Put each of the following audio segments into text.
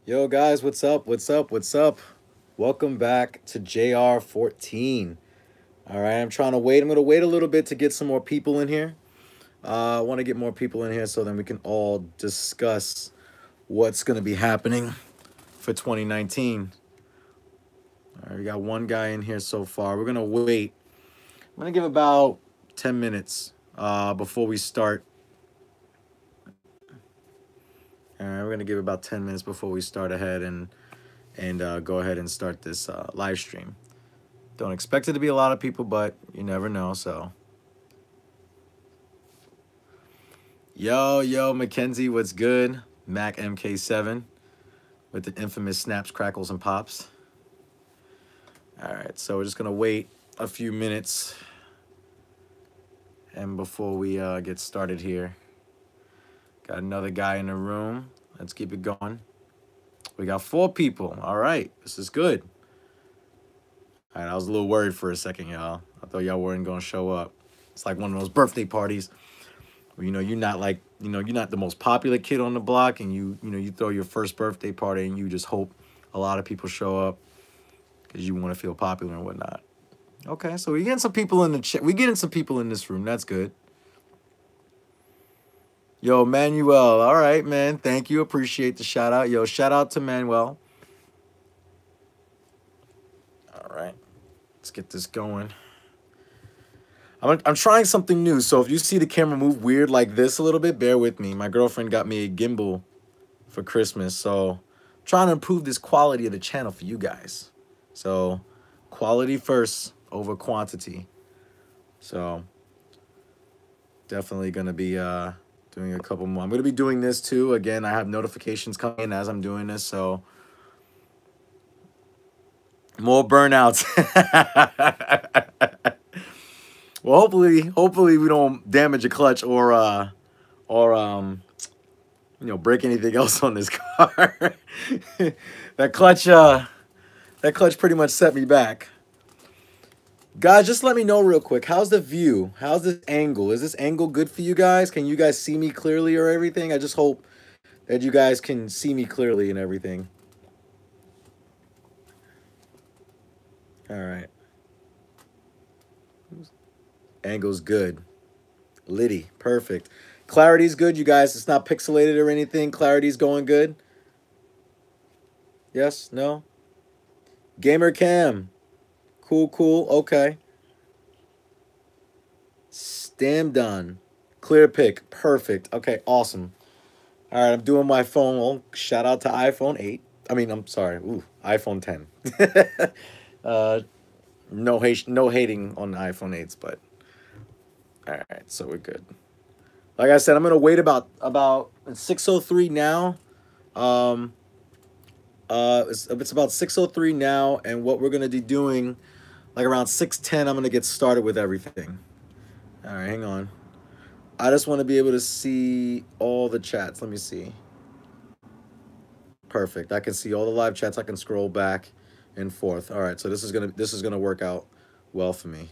Yo, guys, what's up? What's up? What's up? Welcome back to JR14. All right, I'm trying to wait. I'm going to wait a little bit to get some more people in here. I want to get more people in here so then we can all discuss what's going to be happening for 2019. All right, we got one guy in here so far. We're going to wait. I'm going to give about 10 minutes before we start. All right, we're going to give about 10 minutes before we start ahead and go ahead and start this live stream. Don't expect it to be a lot of people, but you never know, so. Yo, Mackenzie, what's good? Mac MK7 with the infamous snaps, crackles, and pops. All right, so we're just going to wait a few minutes and before we get started here. Got another guy in the room. Let's keep it going. We got 4 people. All right, this is good. All right, I was a little worried for a second, y'all. I thought y'all weren't going to show up. It's like one of those birthday parties where, you're not like, you're not the most popular kid on the block, and you throw your first birthday party and you just hope a lot of people show up because you want to feel popular and whatnot. Okay, so we're getting some people in the chat. We're getting some people in this room. That's good. Yo, Manuel. All right, man. Thank you. Appreciate the shout out. Yo, shout out to Manuel. All right. Let's get this going. I'm trying something new, so if you see the camera move weird like this a little bit, bear with me. My girlfriend got me a gimbal for Christmas, so I'm trying to improve this quality of the channel for you guys. So quality first over quantity. So definitely going to be doing a couple more. I'm going to be doing this too. Again, I have notifications coming in as I'm doing this, so more burnouts. Well, hopefully we don't damage a clutch or break anything else on this car. that clutch pretty much set me back. Guys, just let me know real quick. How's the view? How's this angle? Is this angle good for you guys? Can you guys see me clearly or everything? I just hope that you guys can see me clearly and everything. All right. Angle's good. Liddy, perfect. Clarity's good, you guys. It's not pixelated or anything. Clarity's going good. Yes? No? Gamer cam. Cool. Okay. Stam done. Clear pick. Perfect. Okay, awesome. All right, I'm doing my phone. Well, shout out to iPhone 8. I'm sorry. Ooh, iPhone 10. No hating on the iPhone 8s, but all right, so we're good. Like I said, I'm gonna wait about 6:03 now. It's about 6:03 now, and what we're gonna be doing, like around 6:10, I'm gonna get started with everything. All right, hang on. I just want to be able to see all the chats. Let me see. Perfect. I can see all the live chats. I can scroll back and forth. All right, so this is gonna work out well for me.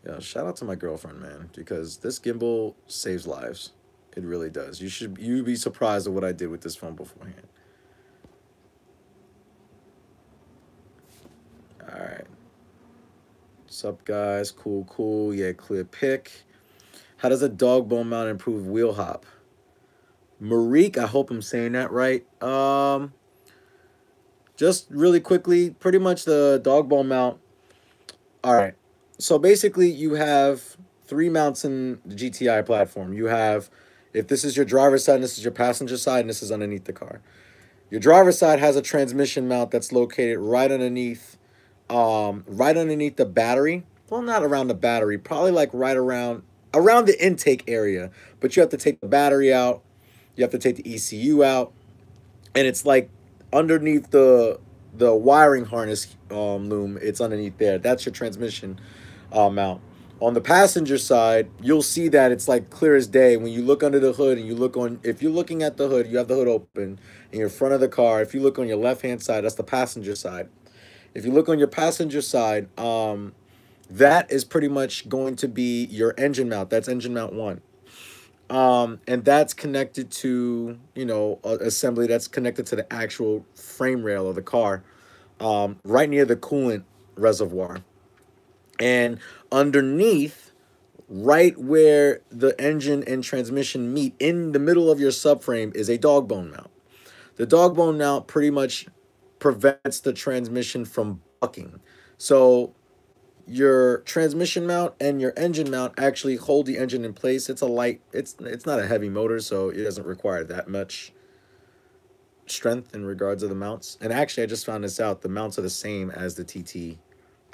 Yeah, shout out to my girlfriend, man, because this gimbal saves lives. It really does. You'd be surprised at what I did with this phone beforehand. All right. What's up, guys? Cool. Yeah, clear pick. How does a dog bone mount improve wheel hop? Marique, I hope I'm saying that right. Just really quickly, pretty much the dog bone mount. All right. So basically, you have 3 mounts in the GTI platform. You have, if this is your driver's side, and this is your passenger side, and this is underneath the car. Your driver's side has a transmission mount that's located right underneath the battery. Well, not around the battery, probably like right around the intake area. But you have to take the battery out. You have to take the ECU out, and it's like underneath the wiring harness loom. It's underneath there. That's your transmission mount. On the passenger side, you'll see that it's like clear as day when you look under the hood and you look on. If you're looking at the hood, you have the hood open in your front of the car. If you look on your left-hand side, that's the passenger side. If you look on your passenger side, that is pretty much going to be your engine mount. That's engine mount 1. And that's connected to, you know, assembly that's connected to the actual frame rail of the car, right near the coolant reservoir. And underneath, right where the engine and transmission meet in the middle of your subframe, is a dog bone mount. The dog bone mount pretty much prevents the transmission from bucking. So your transmission mount and your engine mount actually hold the engine in place. It's a light, it's not a heavy motor, so it doesn't require that much strength in regards to the mounts. And actually, I just found this out. The mounts are the same as the TT.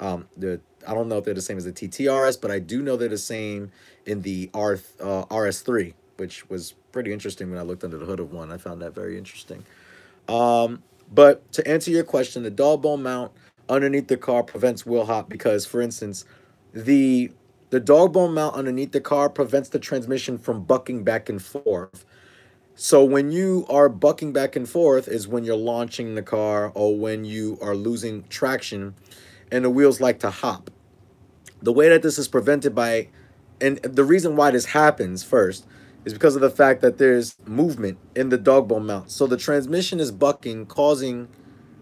I don't know if they're the same as the TTRS, but I do know they're the same in the RS3, which was pretty interesting when I looked under the hood of one. I found that very interesting. But to answer your question, the dog bone mount underneath the car prevents wheel hop because, for instance, the the dog bone mount underneath the car prevents the transmission from bucking back and forth. So when you are bucking back and forth is when you're launching the car or when you are losing traction and the wheels like to hop. The way that this is prevented by, and the reason why this happens first is because of the fact that there's movement in the dog bone mount. So the transmission is bucking, causing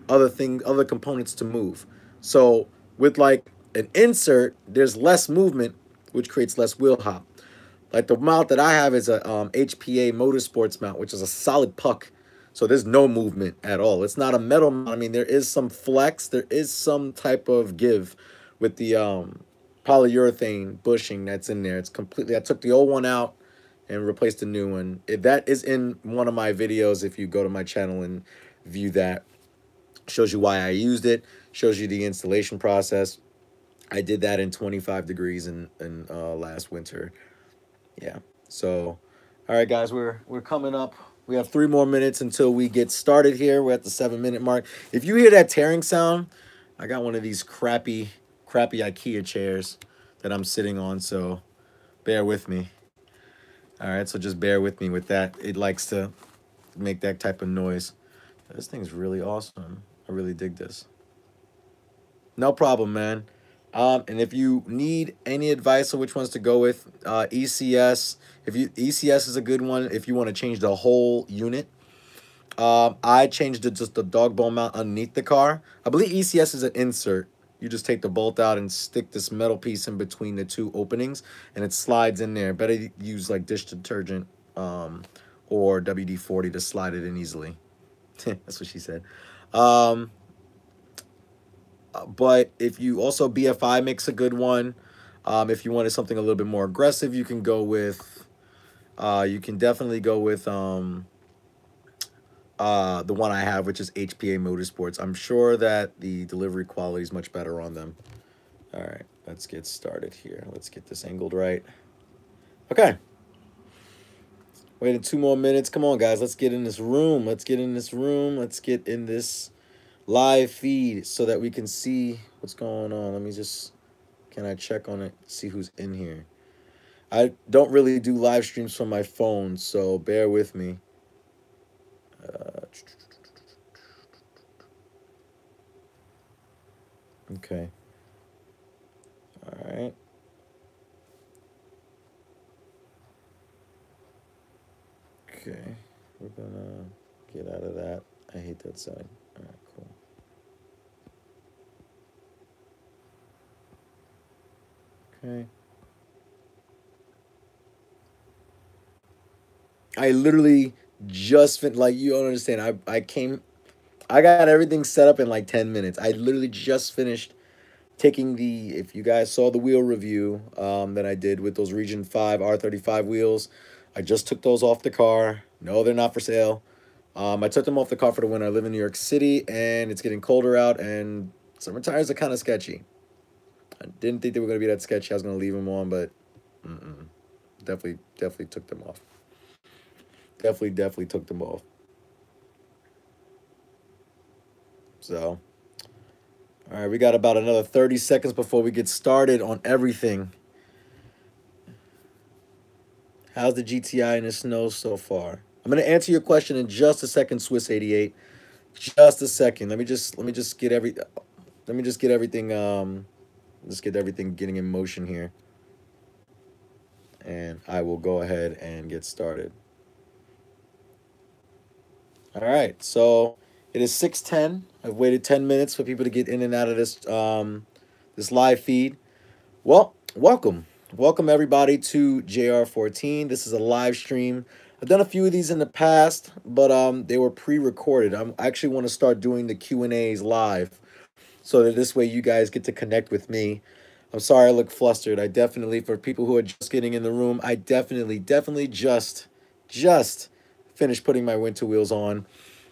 other components to move. So with like an insert, there's less movement, which creates less wheel hop. Like the mount that I have is a HPA Motorsports mount, which is a solid puck. So there's no movement at all. It's not a metal mount. I mean, there is some flex. There is some type of give with the polyurethane bushing that's in there. It's completely, I took the old one out and replaced the new one. That is in one of my videos. If you go to my channel and view that, shows you why I used it, shows you the installation process. I did that in 25 degrees in last winter. Yeah. So, all right, guys, we're coming up. We have 3 more minutes until we get started here. We're at the 7 minute mark. If you hear that tearing sound, I got one of these crappy IKEA chairs that I'm sitting on, so bear with me. All right, so just bear with me with that. It likes to make that type of noise. This thing's really awesome. I really dig this. No problem, man. And if you need any advice on which ones to go with, ECS, ECS is a good one if you want to change the whole unit. I changed it just the dog bone mount underneath the car. I believe ECS is an insert. You just take the bolt out and stick this metal piece in between the two openings, and it slides in there. Better use like dish detergent or WD-40 to slide it in easily. That's what she said. But if you also, BFI makes a good one. If you wanted something a little bit more aggressive, you can go with, you can definitely go with the one I have, which is HPA Motorsports. I'm sure that the delivery quality is much better on them. All right, let's get started here. Let's get this angled right. Okay. Waiting 2 more minutes. Come on, guys. Let's get in this room. Let's get in this room. Let's get in this live feed so that we can see what's going on. Let me just, can I check on it, see who's in here? I don't really do live streams from my phone, so bear with me. Okay. All right. Okay. We're gonna get out of that. I hate that side. All right, cool. Okay. I literally just like, you don't understand. I got everything set up in like 10 minutes. I literally just finished taking the, if you guys saw the wheel review that I did with those Region 5 R35 wheels, I just took those off the car. No, they're not for sale. I took them off the car for the winter. I live in New York City, and it's getting colder out, and summer tires are kind of sketchy. I didn't think they were going to be that sketchy. I was going to leave them on, but definitely took them off. Definitely took them off. So, all right, we got about another 30 seconds before we get started on everything. How's the GTI in the snow so far? I'm going to answer your question in just a second, Swiss 88. Just a second. Let me just get everything getting in motion here. and I will go ahead and get started. All right, so it is 6:10. I've waited 10 minutes for people to get in and out of this live feed. Well, welcome everybody to JR14. This is a live stream. I've done a few of these in the past, but they were pre-recorded. I actually want to start doing the Q&As live, so that this way you guys get to connect with me. I'm sorry I look flustered. I definitely, for people who are just getting in the room, I definitely just finished putting my winter wheels on.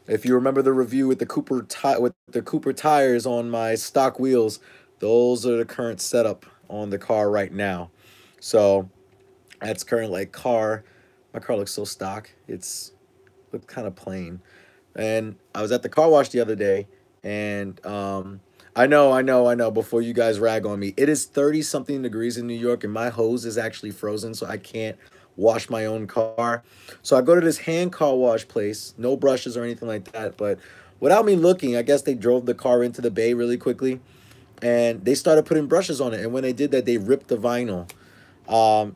If you remember the review with the Cooper tires on my stock wheels, those are the current setup on the car right now. So that's current like car. My car looks so stock. It's looked kind of plain. And I was at the car wash the other day, and I know. Before you guys rag on me, it is 30 something degrees in New York, and my hose is actually frozen, so I can't wash my own car. So I go to this hand car wash place, no brushes or anything like that. But without me looking, I guess they drove the car into the bay really quickly, and they started putting brushes on it. And when they did that, they ripped the vinyl.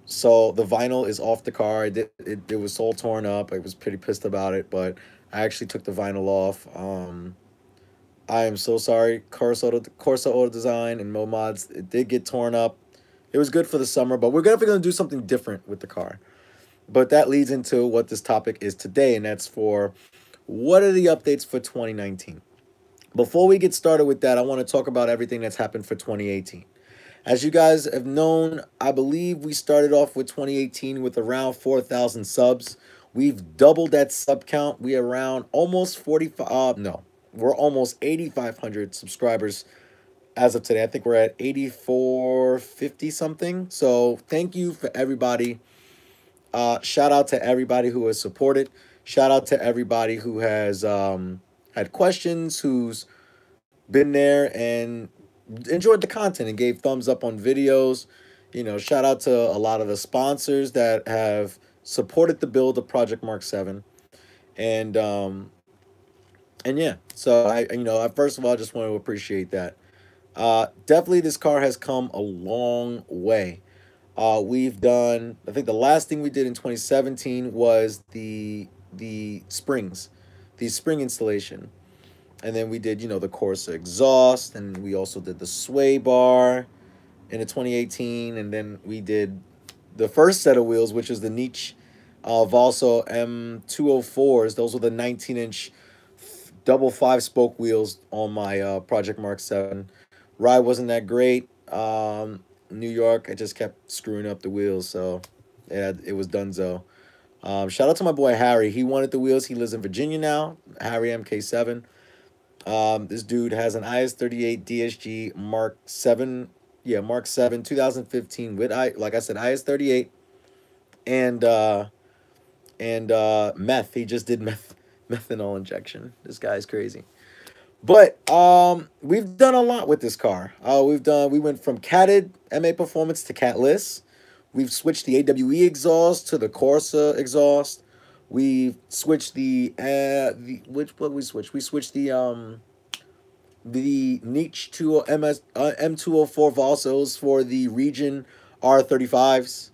So the vinyl is off the car. It was all torn up. I was pretty pissed about it, but I actually took the vinyl off. I am so sorry, Corsa Auto Design and Mo Mods. It did get torn up. It was good for the summer, but we're definitely going to do something different with the car. But that leads into what this topic is today, and that's for what are the updates for 2019. Before we get started with that, I want to talk about everything that's happened for 2018. As you guys have known, I believe we started off with 2018 with around 4,000 subs. We've doubled that sub count. We are around almost 45, no, we're almost 8,500 subscribers as of today. I think we're at 8,450 something. So thank you for everybody. Shout out to everybody who has supported. Shout out to everybody who has had questions, who's been there and enjoyed the content and gave thumbs up on videos. You know, shout out to a lot of the sponsors that have supported the build of Project Mark 7. And yeah, so I first of all, I just want to appreciate that. Definitely this car has come a long way. We've done, I think the last thing we did in 2017 was the springs, the spring installation. And then we did, the Corsa exhaust, and we also did the sway bar in the 2018. And then we did the first set of wheels, which is the Nietzsche Valso M204s. Those were the 19-inch double 5-spoke wheels on my Project Mark 7. Ride wasn't that great. New York, I just kept screwing up the wheels, so yeah, it was donezo. Shout out to my boy Harry. He wanted the wheels. He lives in Virginia now. Harry MK7. This dude has an IS-38 DSG Mark 7. Yeah, Mark 7, 2015 with like I said, IS-38 and meth. He just did methanol injection. This guy's crazy. But we've done a lot with this car. We went from catted MA Performance to catless. We've switched the AWE exhaust to the Corsa exhaust. We've switched what we switched? We switched the Nietzsche M204 Valsos for the Region R35s.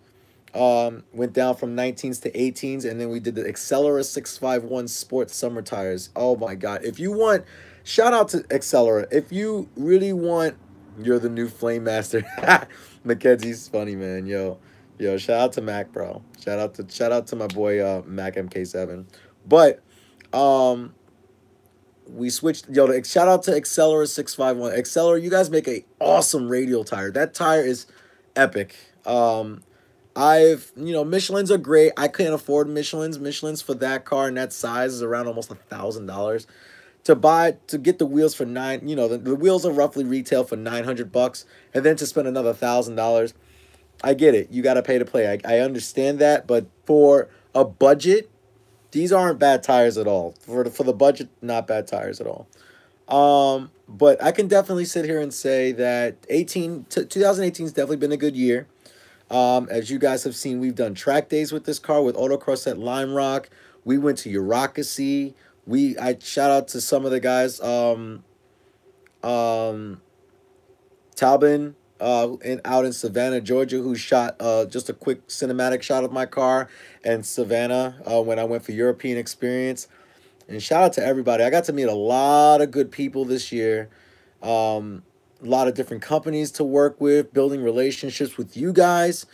Went down from 19s to 18s, and then we did the Accelera 651 Sport Summer tires. Oh my God. If you want, shout out to Accelera. If you really want, you're the new Flame Master. Mackenzie's funny, man. Yo, shout out to Mac, bro. Shout out to my boy Mac MK7. But we switched, shout out to Accelera 651. Accelera, you guys make a awesome radial tire. That tire is epic. Michelins are great. I can't afford Michelins. Michelins for that car and that size is around almost $1,000. To get the wheels for the wheels are roughly retail for $900, and then to spend another $1,000. I get it. You got to pay to play. I understand that, but for a budget, these aren't bad tires at all. For the budget, not bad tires at all. But I can definitely sit here and say that 2018 has definitely been a good year. As you guys have seen, we've done track days with this car with Autocross at Lime Rock. We went to Urocracy. I shout out to some of the guys. Talbin, out in Savannah, Georgia, who shot just a quick cinematic shot of my car in Savannah when I went for European experience. And shout out to everybody. I got to meet a lot of good people this year. A lot of different companies to work with, building relationships with you guys,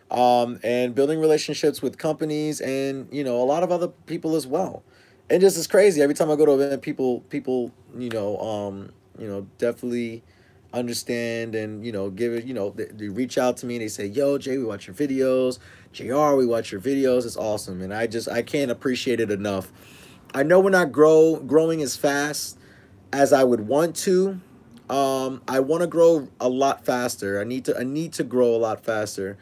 and building relationships with companies and, you know, a lot of other people as well. And just as crazy, every time I go to an event, people, definitely understand and, you know, give it, you know, they reach out to me and they say, yo, Jay, we watch your videos. JR, we watch your videos. It's awesome. And I can't appreciate it enough. I know we're not growing as fast as I would want to. I want to grow a lot faster. I need to grow a lot faster.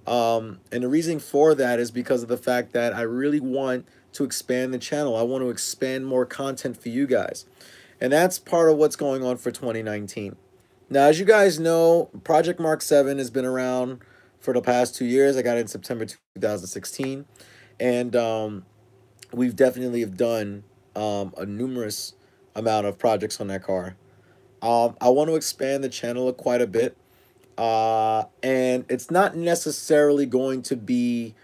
And the reason for that is because of the fact that I really want to expand the channel. I want to expand more content for you guys. And that's part of what's going on for 2019. Now, as you guys know, Project Mark 7 has been around for the past 2 years. I got it in September 2016. And we've definitely have done a numerous amount of projects on that car. I want to expand the channel quite a bit. And it's not necessarily going to be,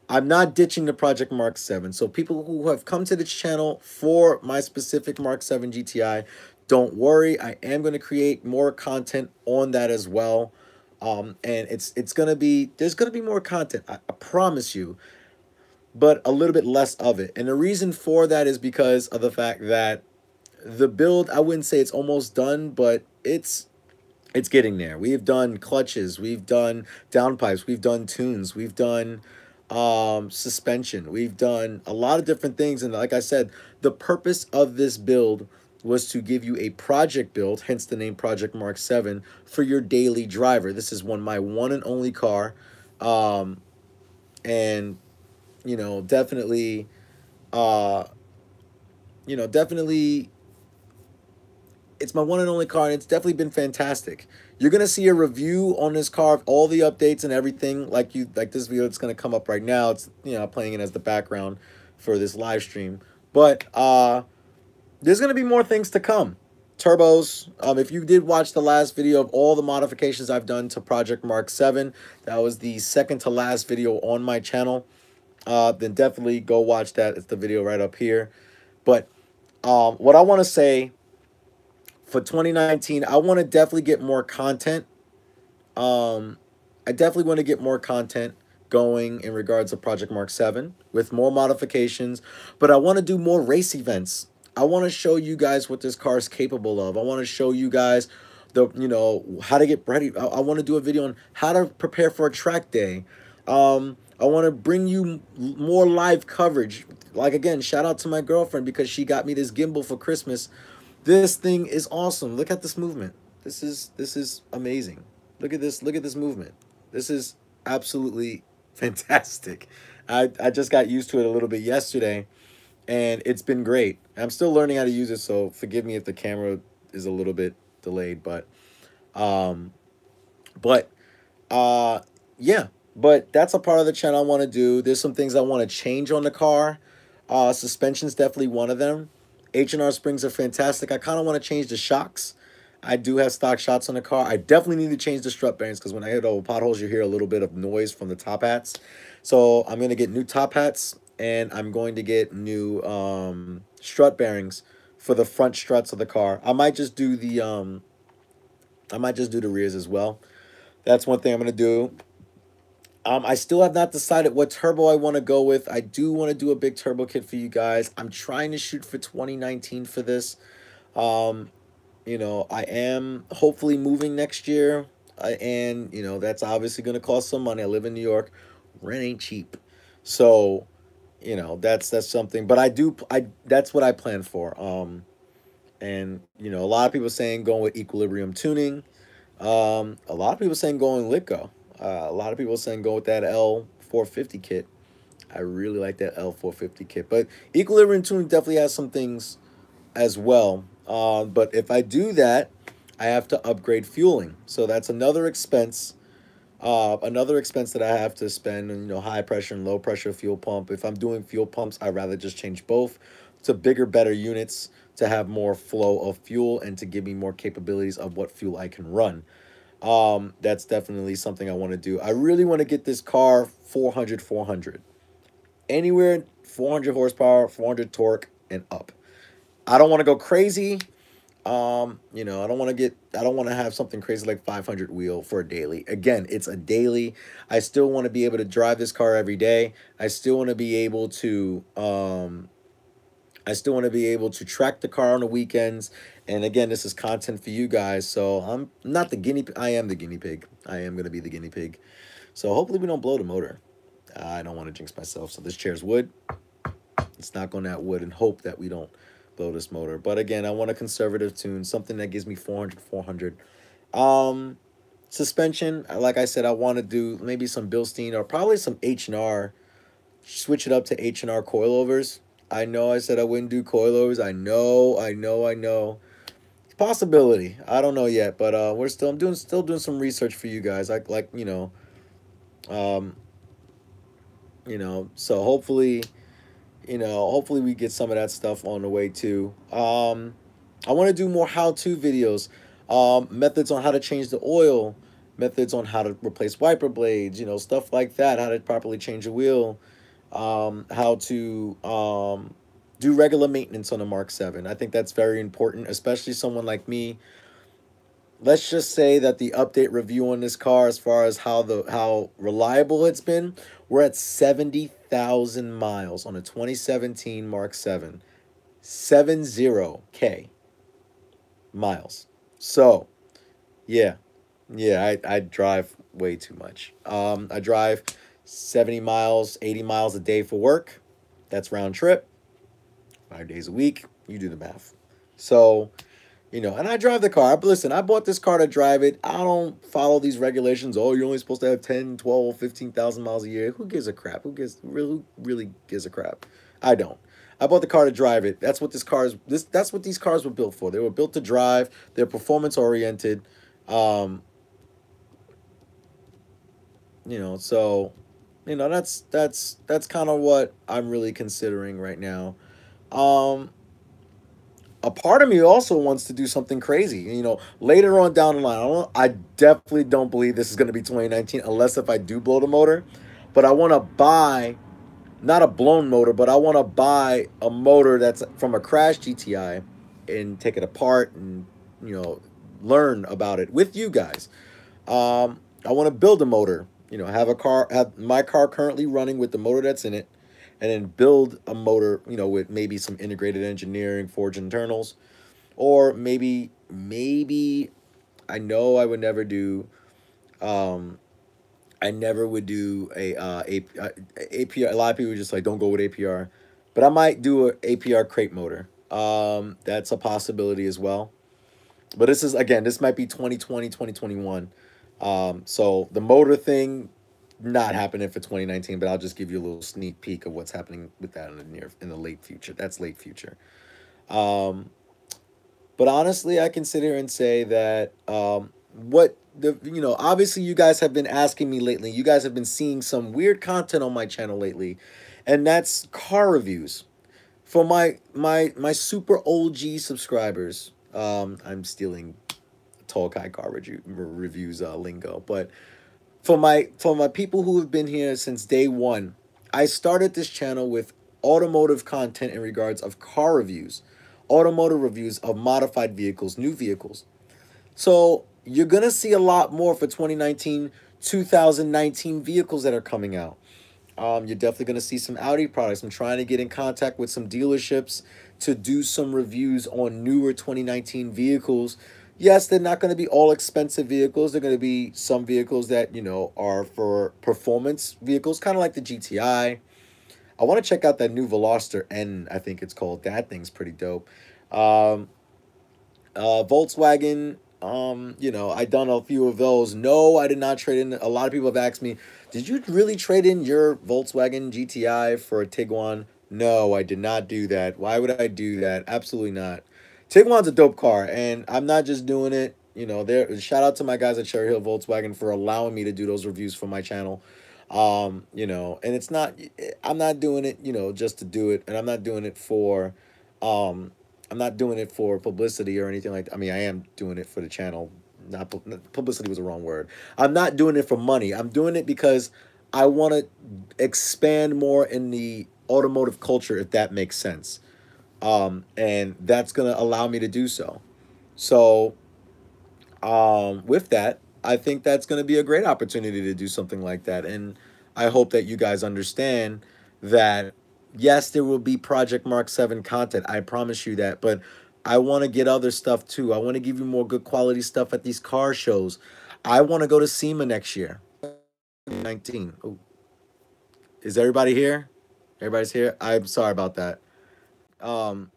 I'm not ditching the Project Mark 7. So people who have come to this channel for my specific Mark 7 GTI, don't worry. I am going to create more content on that as well. And it's going to be, there's going to be more content. I promise you, but a little bit less of it. And the reason for that is because of the fact that the build, I wouldn't say it's almost done, but it's getting there. We've done clutches, we've done downpipes, we've done tunes, we've done suspension, we've done a lot of different things. And like I said, the purpose of this build was to give you a project build, hence the name Project Mark 7, for your daily driver. This is my one and only car. And you know, definitely definitely it's my one and only car, and it's definitely been fantastic. You're gonna see a review on this car, all the updates and everything, like this video that's gonna come up right now. It's, you know, playing it as the background for this live stream. But there's gonna be more things to come. Turbos. If you did watch the last video of all the modifications I've done to Project Mark 7, that was the second to last video on my channel. Then definitely go watch that. It's the video right up here. But what I want to say for 2019, I want to definitely get more content. I definitely want to get more content going in regards to Project Mark 7 with more modifications. But I want to do more race events. I want to show you guys what this car is capable of. I want to show you guys how to get ready. I want to do a video on how to prepare for a track day. I want to bring you more live coverage. Like, again, shout out to my girlfriend because she got me this gimbal for Christmas. This thing is awesome. Look at this movement. This is amazing. Look at this. Look at this movement. This is absolutely fantastic. I just got used to it a little bit yesterday, and it's been great. I'm still learning how to use it, so forgive me if the camera is a little bit delayed, yeah. But that's a part of the channel I want to do. There's some things I want to change on the car. Suspension's definitely one of them. H&R springs are fantastic. I kind of want to change the shocks. I do have stock shocks on the car. I definitely need to change the strut bearings because when I hit over potholes, you hear a little bit of noise from the top hats. So I'm going to get new top hats, and I'm going to get new strut bearings for the front struts of the car. I might just do the rears as well. That's one thing I'm going to do. I still have not decided what turbo I want to go with. I do want to do a big turbo kit for you guys. I'm trying to shoot for 2019 for this. You know, I am hopefully moving next year. And, you know, that's obviously going to cost some money. I live in New York. Rent ain't cheap. So, you know, that's something. But that's what I plan for. And, you know, a lot of people saying going with equilibrium tuning. A lot of people saying going Litco. A lot of people saying go with that L450 kit. I really like that L450 kit. But equilibrium tuning definitely has some things as well. But if I do that, I have to upgrade fueling. So that's another expense. Another expense that I have to spend on, you know, high pressure and low pressure fuel pump. If I'm doing fuel pumps, I'd rather just change both to bigger, better units to have more flow of fuel and to give me more capabilities of what fuel I can run. That's definitely something I want to do. I really want to get this car 400 anywhere 400 horsepower, 400 torque and up. I don't want to go crazy. I don't want to have something crazy like 500 wheel for a daily. Again, it's a daily. I still want to be able to drive this car every day. I still want to be able to track the car on the weekends. And again, this is content for you guys. So I'm not the guinea pig. I am the guinea pig. I am going to be the guinea pig. So hopefully we don't blow the motor. I don't want to jinx myself. So this chair's wood. Let's knock on that wood and hope that we don't blow this motor. But again, I want a conservative tune, something that gives me 400. Suspension, like I said, I want to do maybe some Bilstein or probably some H&R. Switch it up to H&R coilovers. I know I said I wouldn't do coilovers. I know. Possibility. I don't know yet, but I'm still doing some research for you guys. Um, so hopefully we get some of that stuff on the way too. I want to do more how-to videos, methods on how to change the oil, methods on how to replace wiper blades, stuff like that, how to properly change a wheel, how to do regular maintenance on a Mark 7. I think that's very important, especially someone like me. Let's just say that the update review on this car, as far as how reliable it's been, we're at 70,000 miles on a 2017 Mark 7. 70K miles. So, yeah. I drive way too much. I drive 70 miles, 80 miles a day for work. That's round trip. 5 days a week. You do the math. So, and I drive the car. But listen, I bought this car to drive it. I don't follow these regulations. Oh, you're only supposed to have 10, 12, 15,000 miles a year. Who gives a crap? Who really gives a crap? I don't. I bought the car to drive it. That's what that's what these cars were built for. They were built to drive. They're performance oriented. Um, so that's kind of what I'm really considering right now. Um, a part of me also wants to do something crazy. Later on down the line, I definitely don't believe this is going to be 2019 unless if I do blow the motor. But I want to buy not a blown motor, but I want to buy a motor that's from a crash GTI and take it apart and you know learn about it with you guys. I want to build a motor. Have my car currently running with the motor that's in it, and then build a motor. With maybe some integrated engineering, forged internals, or maybe I know I would never do. I never would do APR. A lot of people are just like, don't go with APR, but I might do a APR crate motor. That's a possibility as well. But this might be 2020, 2021. So the motor thing not happening for 2019, but I'll just give you a little sneak peek of what's happening with that in the late future. That's late future. Um, but honestly, I can sit here and say that obviously you guys have been asking me lately. You guys have been seeing some weird content on my channel lately, and that's car reviews for my super OG subscribers. I'm stealing Tall Guy car reviews lingo, but for my people who have been here since day one, I started this channel with automotive content in regards of car reviews, automotive reviews of modified vehicles, new vehicles. So you're gonna see a lot more for 2019, 2019 vehicles that are coming out. You're definitely going to see some Audi products. I'm trying to get in contact with some dealerships to do some reviews on newer 2019 vehicles. Yes, they're not going to be all expensive vehicles. They're going to be some vehicles that, are for performance vehicles, kind of like the GTI. I want to check out that new Veloster N, I think it's called. That thing's pretty dope. Um, Volkswagen, I done a few of those. No, I did not trade in. A lot of people have asked me, did you really trade in your Volkswagen GTI for a Tiguan? No, I did not do that. Why would I do that? Absolutely not. Tiguan's a dope car, and I'm not just doing it. Shout out to my guys at Cherry Hill Volkswagen for allowing me to do those reviews for my channel. And I'm not doing it, just to do it, and um, I'm not doing it for publicity or anything like that. I mean, I am doing it for the channel, not publicity was the wrong word. I'm not doing it for money. I'm doing it because I want to expand more in the automotive culture, if that makes sense. And that's gonna allow me to do so. So, with that, I think that's gonna be a great opportunity to do something like that, and I hope that you guys understand that. Yes, there will be Project Mark 7 content. I promise you that, but I want to get other stuff too. I want to give you more good quality stuff at these car shows. I want to go to SEMA next year. 19. Oh, is everybody here? Everybody's here? I'm sorry about that. Um,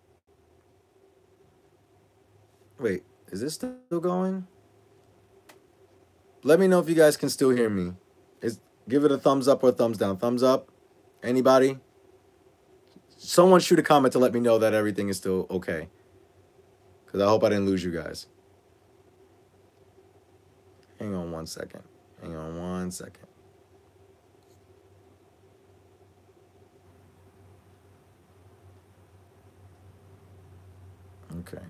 Wait, is this still going? Let me know if you guys can still hear me. Is Give it a thumbs up or a thumbs down. Thumbs up? Anybody? Someone shoot a comment to let me know that everything is still okay. Because I hope I didn't lose you guys. Hang on one second. Hang on one second. Okay.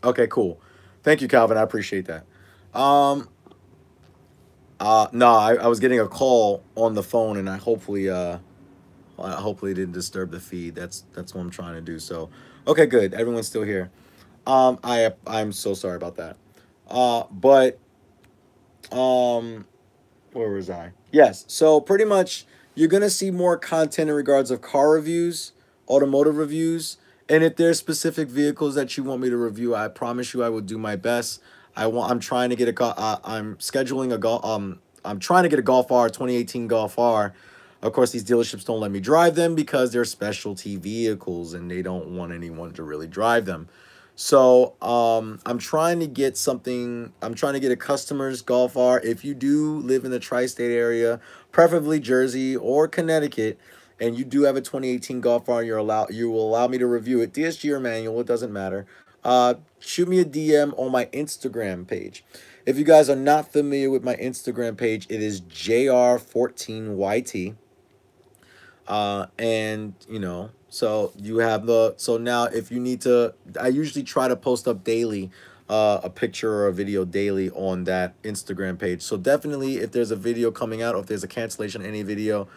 Okay, cool. Thank you, Calvin. I appreciate that. Um, no, I was getting a call on the phone, and hopefully it didn't disturb the feed. That's what I'm trying to do. So, okay, good. Everyone's still here. I'm so sorry about that. But where was I? Yes. So pretty much you're gonna see more content in regards of car reviews, automotive reviews, and if there's specific vehicles that you want me to review, I promise you I will do my best. I'm trying to get I'm scheduling a golf. I'm trying to get a Golf R 2018 Golf R. Of course, these dealerships don't let me drive them because they're specialty vehicles and they don't want anyone to really drive them. So I'm trying to get something. I'm trying to get a customer's Golf R. If you do live in the tri-state area, preferably Jersey or Connecticut, and you do have a 2018 Golf R, you will allow me to review it, DSG or manual, it doesn't matter. Shoot me a DM on my Instagram page. If you guys are not familiar with my Instagram page, it is JR14YT. And so you have so now if you need to, I usually try to post up daily, a picture or a video daily on that Instagram page. So definitely if there's a video coming out or if there's a cancellation of any video,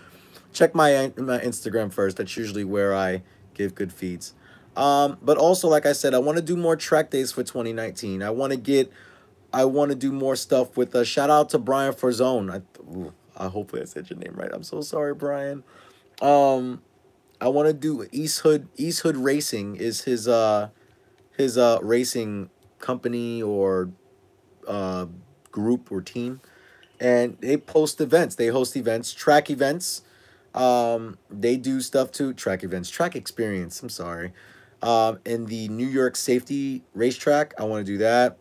check my Instagram first. That's usually where I give good feeds. But also, like I said, I want to do more track days for 2019. I want to do more stuff with shout out to Brian Forzone. I hopefully I said your name right. I'm so sorry, Brian. I want to do East Hood Racing is his racing company or group or team, and they post events. They host events, track events. They do stuff too. Track events, track experience. I'm sorry. In the New York Safety Racetrack, I want to do that.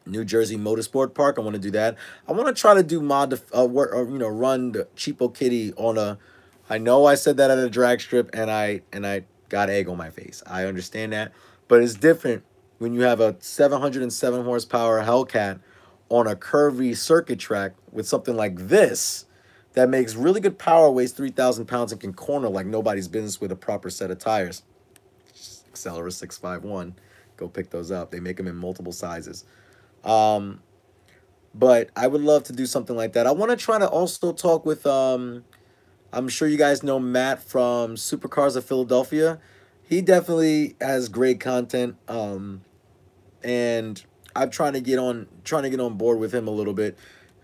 New Jersey Motorsport Park, I want to do that. I want to try to do run the Cheapo Kitty on a. I know I said that at a drag strip, and I got egg on my face. I understand that, but it's different when you have a 707 horsepower Hellcat on a curvy circuit track with something like this that makes really good power, weighs 3,000 pounds, and can corner like nobody's business with a proper set of tires. Accelera 651. Go pick those up. They make them in multiple sizes. But I would love to do something like that. I want to try to also talk with, I'm sure you guys know Matt from Supercars of Philadelphia. He definitely has great content. And I'm trying to get on board with him a little bit.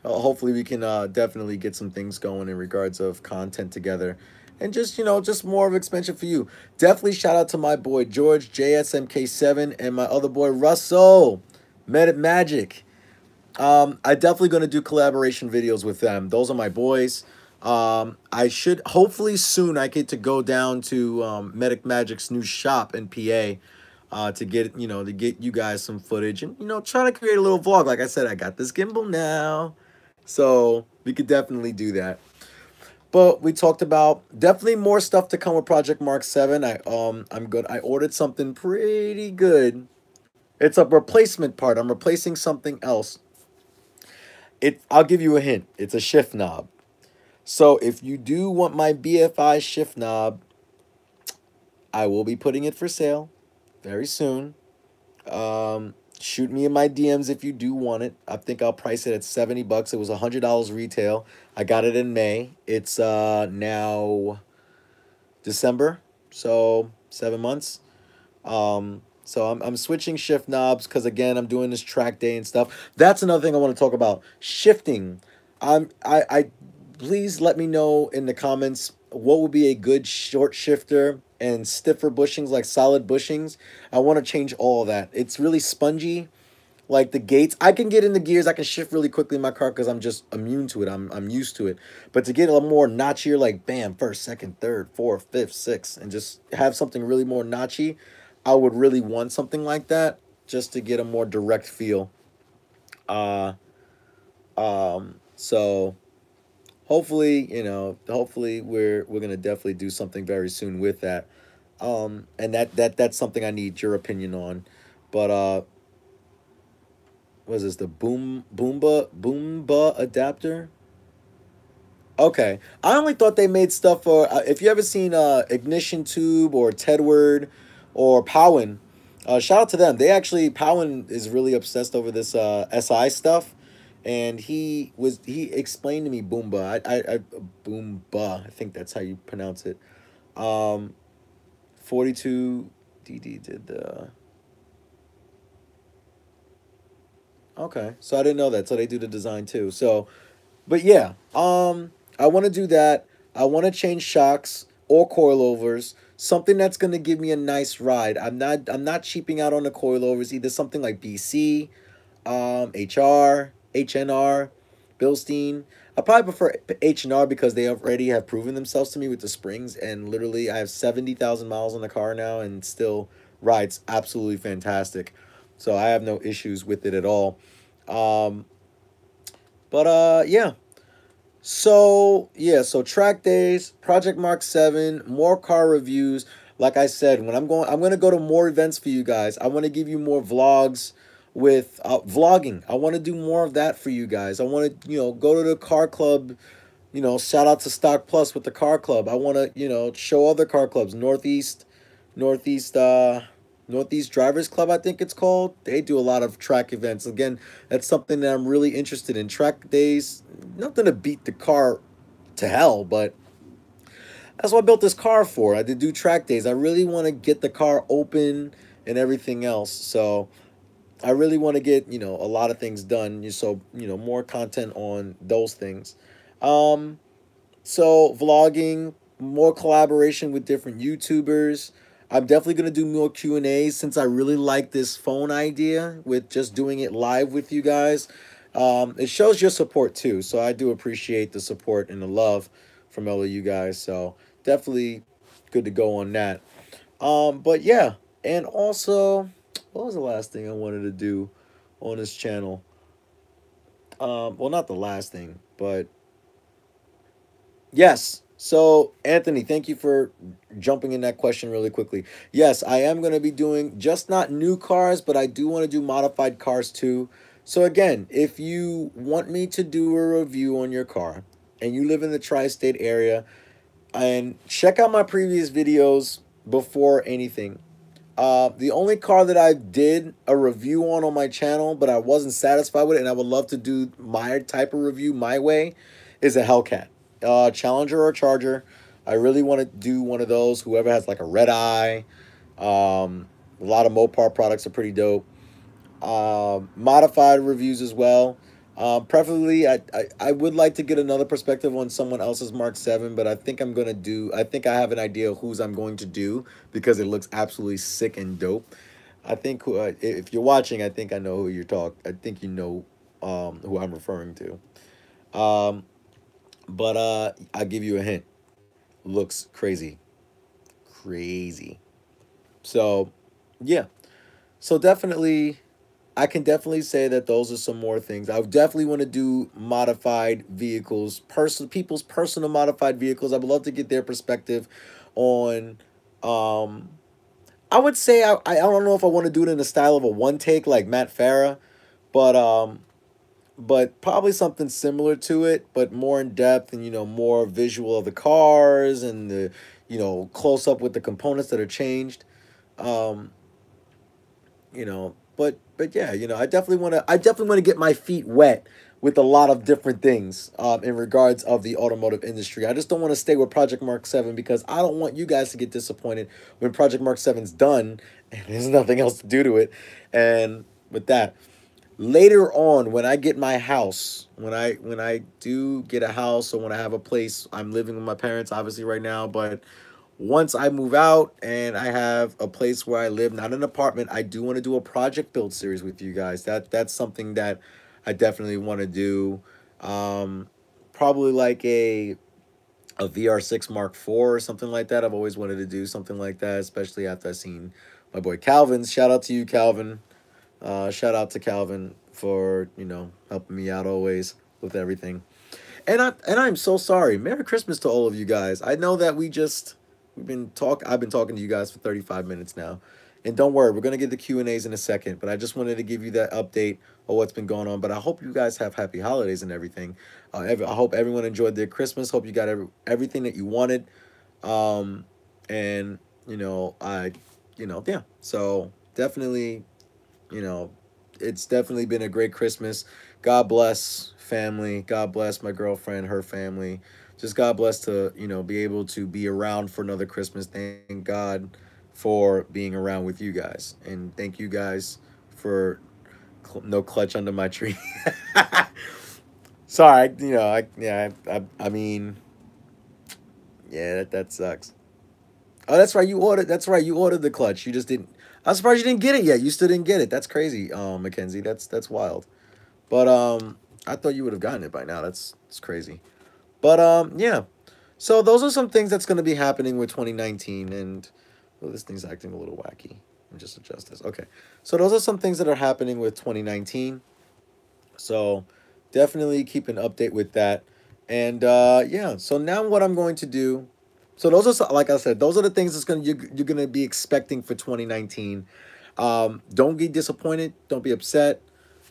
Hopefully we can definitely get some things going in regards of content together. And just more of expansion for you. Definitely shout out to my boy George, JSMK7, and my other boy Russell, Magic. I definitely going to do collaboration videos with them. Those are my boys. I should hopefully soon I get to go down to Medic Magic's new shop in PA to get you guys some footage and try to create a little vlog. Like I said, I got this gimbal now, so we could definitely do that. But we talked about definitely more stuff to come with Project Mark 7. I'm good. I ordered something pretty good. It's a replacement part. I'm replacing something else. I'll give you a hint. It's a shift knob. So if you do want my BFI shift knob, I will be putting it for sale very soon. Shoot me in my DMs if you do want it. I think I'll price it at $70. It was $100 retail. I got it in May. It's now December, so 7 months. So I'm switching shift knobs because again I'm doing this track day and stuff. That's another thing I want to talk about. Shifting. I please let me know in the comments what would be a good short shifter and stiffer bushings like solid bushings. I want to change all of that. It's really spongy. Like the gates, I can get in the gears. I can shift really quickly in my car because I'm just immune to it. I'm used to it. But to get a little more notchier, like bam, first, second, third, fourth, fifth, sixth, and just have something really more notchy, I would really want something like that just to get a more direct feel. Uh, so hopefully, hopefully we're gonna definitely do something very soon with that. And that's something I need your opinion on. But what is this? The Boomba adapter? Okay. I only thought they made stuff for if you ever seen Ignition Tube or Tedward or Powen, shout out to them. They actually Powen is really obsessed over this SI stuff, and he explained to me Boomba. I Boomba. I think that's how you pronounce it. 42 DD did the. Okay, so I didn't know that. So they do the design too. So, but yeah, I want to do that. I want to change shocks or coilovers. Something that's gonna give me a nice ride. I'm not cheaping out on the coilovers. Either something like BC, HR, HNR, Bilstein. I probably prefer H&R because they already have proven themselves to me with the springs. And literally, I have 70,000 miles on the car now and still rides absolutely fantastic. So I have no issues with it at all. Um, but yeah. So yeah, so track days, Project Mark 7, more car reviews. Like I said, when I'm gonna go to more events for you guys. I want to give you more vlogs with vlogging. I want to do more of that for you guys. I want to, go to the car club. Shout out to Stock Plus with the car club. I want to, show other car clubs. Northeast Northeast Drivers Club, I think it's called. They do a lot of track events. Again, that's something that I'm really interested in. Track days, nothing to beat the car to hell, but that's what I built this car for. I did do track days. I really want to get the car open and everything else. So I really want to get, a lot of things done. So, more content on those things. Um, so vlogging, more collaboration with different YouTubers. I'm definitely gonna do more Q&As since I really like this phone idea with just doing it live with you guys. It shows your support too, so I do appreciate the support and the love from all of you guys. So definitely good to go on that. But yeah, and also, what was the last thing I wanted to do on this channel? Well, not the last thing, but yes. So, Anthony, thank you for jumping in that question really quickly. Yes, I am going to be doing just not new cars, but I do want to do modified cars too. So, again, if you want me to do a review on your car and you live in the tri-state area, and check out my previous videos before anything. The only car that I did a review on my channel, but I wasn't satisfied with it, and I would love to do my type of review my way, is a Hellcat. Challenger or Charger. I really want to do one of those. Whoever has like a red eye. A lot of Mopar products are pretty dope. Modified reviews as well. Preferably, I would like to get another perspective on someone else's Mark 7, but I think I think I have an idea of whose I'm going to do because it looks absolutely sick and dope. I think if you're watching, I think I know who you're talking. I think you know who I'm referring to. Um, but I'll give you a hint. Looks crazy. Crazy. So, yeah. So definitely I can definitely say that those are some more things. I definitely want to do modified vehicles, people's personal modified vehicles. I would love to get their perspective on. Um, I would say I don't know if I want to do it in the style of a one take like Matt Farah, but probably something similar to it, but more in depth and more visual of the cars and the close up with the components that are changed. Um, you know but yeah, you know, I definitely want to get my feet wet with a lot of different things in regards of the automotive industry. I just don't want to stay with Project Mark 7 because I don't want you guys to get disappointed when Project Mark 7's done and there's nothing else to do to it. And with that, later on when I get my house, when I do get a house or when I have a place, I'm living with my parents obviously right now, but once I move out and I have a place where I live, not an apartment, I do want to do a project build series with you guys. That's something that I definitely want to do. Um, Probably like a VR6 Mark IV or something like that. I've always wanted to do something like that, especially after I've seen my boy Calvin's. Shout out to you, Calvin. Shout out to Calvin for, you know, helping me out always with everything. And I'm so sorry. Merry Christmas to all of you guys. I know that I've been talking to you guys for 35 minutes now. And don't worry, we're going to get the Q&As in a second, but I just wanted to give you that update of what's been going on. But I hope you guys have happy holidays and everything. I hope everyone enjoyed their Christmas. Hope you got everything that you wanted. And yeah. So definitely, you know, it's definitely been a great Christmas. God bless family. God bless my girlfriend, her family. Just God bless to, you know, be able to be around for another Christmas. Thank God for being around with you guys. And thank you guys for no clutch under my tree. Sorry, you know, I mean, yeah, that sucks. Oh, that's right. That's right. You ordered the clutch. You just didn't. I'm surprised you didn't get it yet. You still didn't get it. That's crazy, Mackenzie. That's wild. But I thought you would have gotten it by now. That's crazy. But yeah. So those are some things that's going to be happening with 2019. And oh, this thing's acting a little wacky. Let me just adjust this. Okay. So those are some things that are happening with 2019. So definitely keep an update with that. And yeah, so now what I'm going to do. So those are like I said, those are the things you're gonna be expecting for 2019. Don't get disappointed. Don't be upset.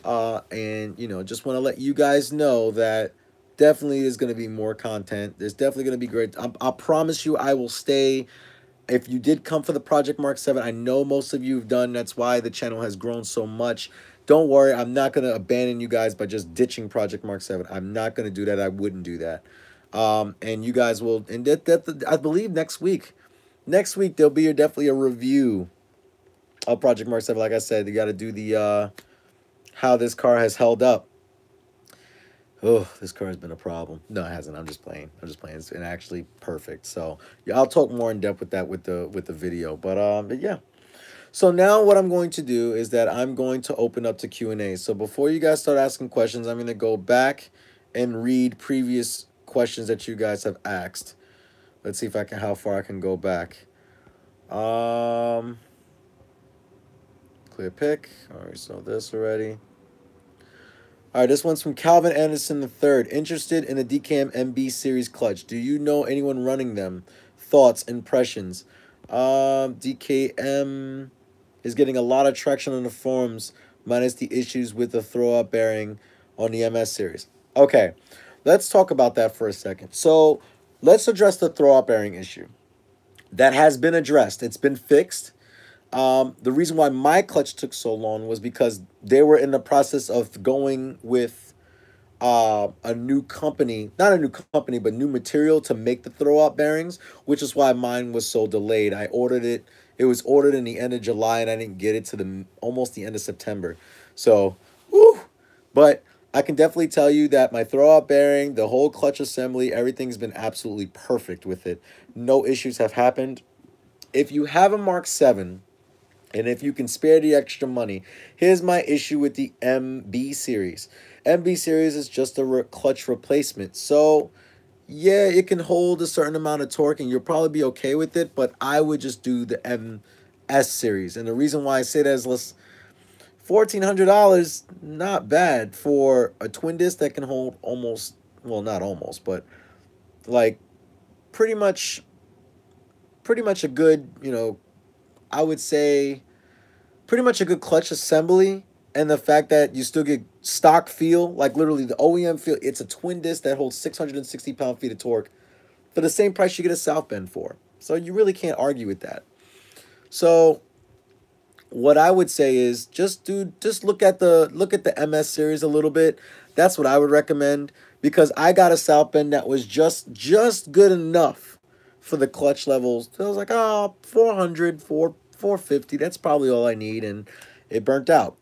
And you know, just want to let you guys know that definitely is going to be more content. There's definitely going to be great. I promise you, I will stay. If you did come for the Project Mark 7, I know most of you have done. That's why the channel has grown so much. Don't worry, I'm not going to abandon you guys by just ditching Project Mark 7. I'm not going to do that. I wouldn't do that. And you guys will, and I believe next week there'll be definitely a review of Project Mark 7. Like I said, you got to do the how this car has held up. Oh, this car has been a problem. No, it hasn't. I'm just playing. It's been actually perfect. So yeah, I'll talk more in depth with that with the video. But yeah. So now what I'm going to do is that I'm going to open up to Q&A. So before you guys start asking questions, I'm going to go back and read previous questions that you guys have asked. Let's see if how far I can go back. Clear pick. All right, so this already. All right, this one's from Calvin Anderson III. Interested in a DKM MB series clutch. Do you know anyone running them? Thoughts, impressions. DKM is getting a lot of traction on the forums, minus the issues with the throw-up bearing on the MS series. Okay, let's talk about that for a second. So let's address the throw-up bearing issue. That has been addressed. It's been fixed. The reason why my clutch took so long was because they were in the process of going with a new company, not a new company, but new material to make the throw-out bearings, which is why mine was so delayed. I ordered it. It was ordered in the end of July, and I didn't get it to almost the end of September. So, whew. But I can definitely tell you that my throw-out bearing, the whole clutch assembly, everything's been absolutely perfect with it. No issues have happened. If you have a Mark 7, and if you can spare the extra money, here's my issue with the MB series. MB series is just a clutch replacement. So, yeah, it can hold a certain amount of torque, and you'll probably be okay with it, but I would just do the MS series. And the reason why I say that is $1,400, not bad for a twin disc that can hold almost, well, not almost, but like pretty much a good, you know, I would say pretty much a good clutch assembly, and the fact that you still get stock feel, like literally the OEM feel. It's a twin disc that holds 660 pound-feet of torque for the same price you get a South Bend for. So you really can't argue with that. So what I would say is just look at the MS series a little bit. That's what I would recommend because I got a South Bend that was just good enough for the clutch levels. So I was like, oh, 400, 450. That's probably all I need, and it burnt out.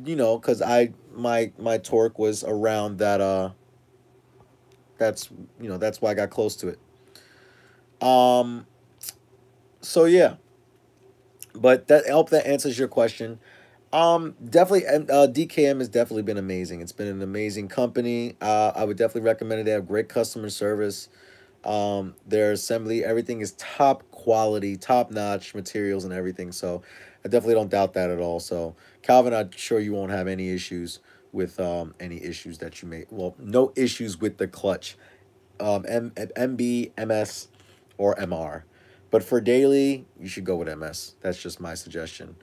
Because my torque was around that. That's that's why I got close to it. Um. So yeah, but that I hope that answers your question. Definitely, DKM has definitely been amazing. It's been an amazing company. I would definitely recommend it. They have great customer service. Their assembly, everything is top quality, top notch materials and everything. So I definitely don't doubt that at all. So Calvin, I'm sure you won't have any issues with any issues that you may. Well, no issues with the clutch, MB, MS, or MR. But for daily, you should go with MS. That's just my suggestion.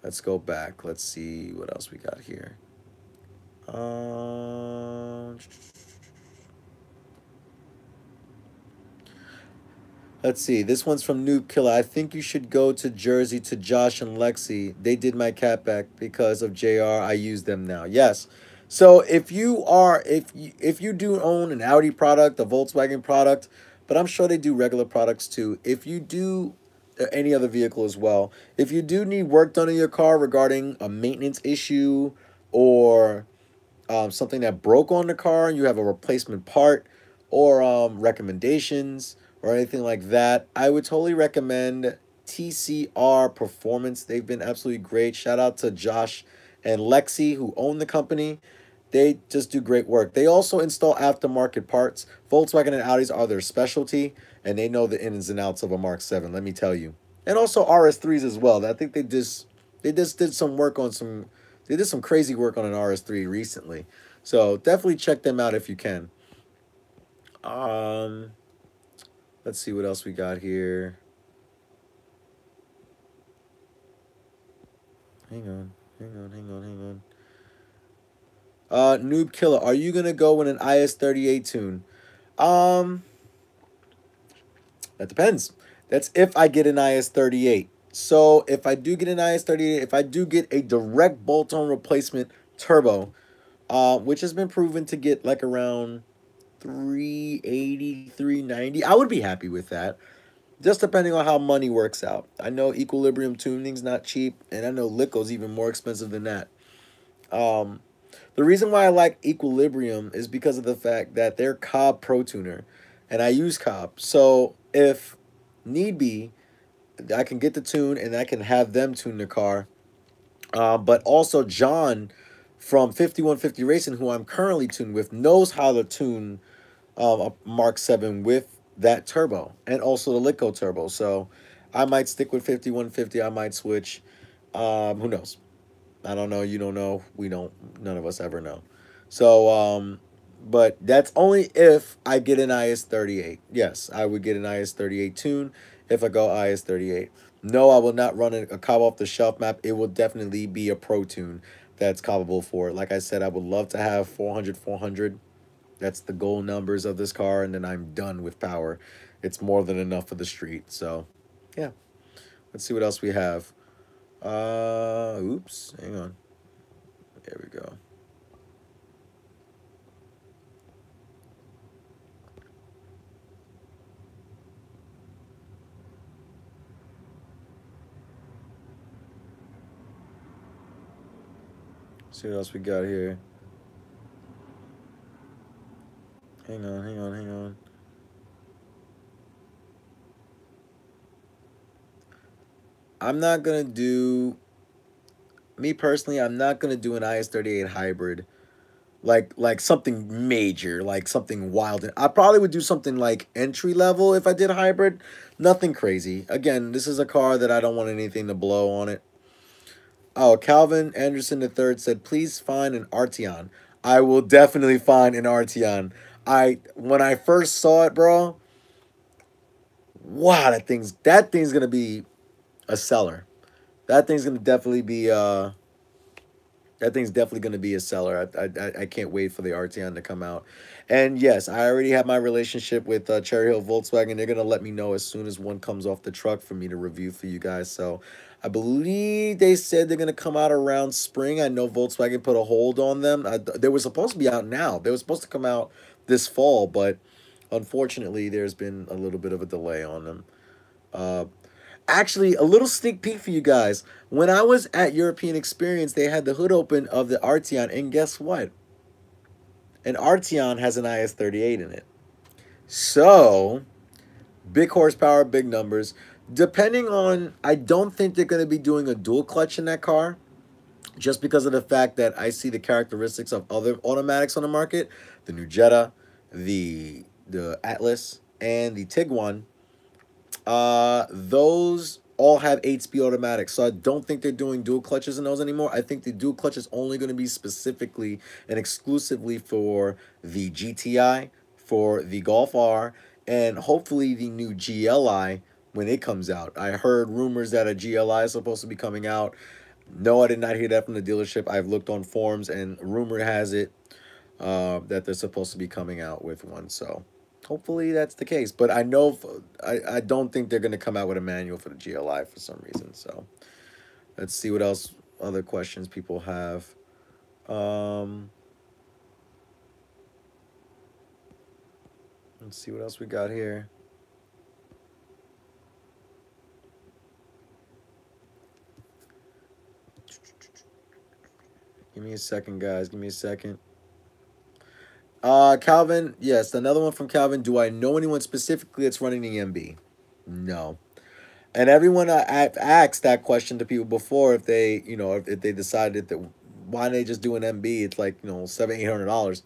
Let's go back. Let's see what else we got here. Um, let's see. This one's from Noob Killer. I think you should go to Jersey to Josh and Lexi. They did my cat back because of JR. I use them now. Yes. So if you do own an Audi product, a Volkswagen product, but I'm sure they do regular products too. If you do any other vehicle as well, if you do need work done in your car regarding a maintenance issue or something that broke on the car and you have a replacement part or recommendations or anything like that, I would totally recommend TCR Performance. They've been absolutely great. Shout out to Josh and Lexi who own the company. They just do great work. They also install aftermarket parts. Volkswagen and Audis are their specialty, and they know the ins and outs of a Mark 7, let me tell you. And also RS3s as well. I think they just did some work on some they did some crazy work on an RS3 recently. So definitely check them out if you can. Um, let's see what else we got here. Hang on, hang on. Noob Killer, are you gonna go with an IS38 tune? Um, that depends. That's if I get an IS38. So if I do get an IS38, if I do get a direct bolt-on replacement turbo, which has been proven to get like around 380, 390. I would be happy with that. Just depending on how money works out. I know Equilibrium tuning's not cheap, and I know Lico's even more expensive than that. Um, the reason why I like Equilibrium is because of the fact that they're Cobb Pro Tuner, and I use Cobb. So if need be, I can get the tune and I can have them tune the car. But also John from 5150 Racing, who I'm currently tuned with, knows how to tune a Mark 7 with that turbo and also the Litco turbo. So I might stick with 5150. I might switch. Who knows? I don't know. You don't know. We don't. None of us ever know. So, but that's only if I get an IS38. Yes, I would get an IS38 tune if I go IS38. No, I will not run a Cobb off the shelf map. It will definitely be a Pro Tune that's cobbable for it. Like I said, I would love to have 400, 400. That's the goal numbers of this car, and then I'm done with power. It's more than enough for the street. So, yeah. Let's see what else we have. Oops. Hang on. There we go. See what else we got here. Hang on. I'm not gonna do me personally. I'm not gonna do an IS38 hybrid, like something major, like something wild. I probably would do something like entry level if I did hybrid. Nothing crazy. Again, this is a car that I don't want anything to blow on it. Oh, Calvin Anderson III said, please find an Arteon. I will definitely find an Arteon. When I first saw it, bro, wow, that thing's gonna be a seller. That thing's gonna definitely be That thing's definitely going to be a seller. I can't wait for the Arteon to come out. And yes, I already have my relationship with Cherry Hill Volkswagen. They're going to let me know as soon as one comes off the truck for me to review for you guys. So I believe they said they're going to come out around spring. I know Volkswagen put a hold on them. They were supposed to be out now. They were supposed to come out this fall, but unfortunately, there's been a little bit of a delay on them. Uh, Actually, a little sneak peek for you guys. When I was at European Experience, they had the hood open of the Arteon, and guess what? An Arteon has an IS-38 in it. So, big horsepower, big numbers. Depending on, I don't think they're going to be doing a dual clutch in that car, just because of the fact that I see the characteristics of other automatics on the market, the new Jetta, the Atlas, and the Tiguan. Those all have 8-speed automatics, so I don't think they're doing dual clutches in those anymore. I think the dual clutch is only going to be specifically and exclusively for the GTI, for the Golf R, and hopefully the new GLI when it comes out. I heard rumors that a GLI is supposed to be coming out. No, I did not hear that from the dealership. I've looked on forums, and rumor has it that they're supposed to be coming out with one, so hopefully that's the case. But I know I don't think they're going to come out with a manual for the GLI for some reason. So let's see what else, other questions people have. Let's see what else we got here. Give me a second, guys. Give me a second. Calvin, yes, another one from Calvin. Do I know anyone specifically that's running the MB? No. And everyone, I've asked that question to people before, if they, if they decided that, why don't they just do an MB? It's like, $700-800.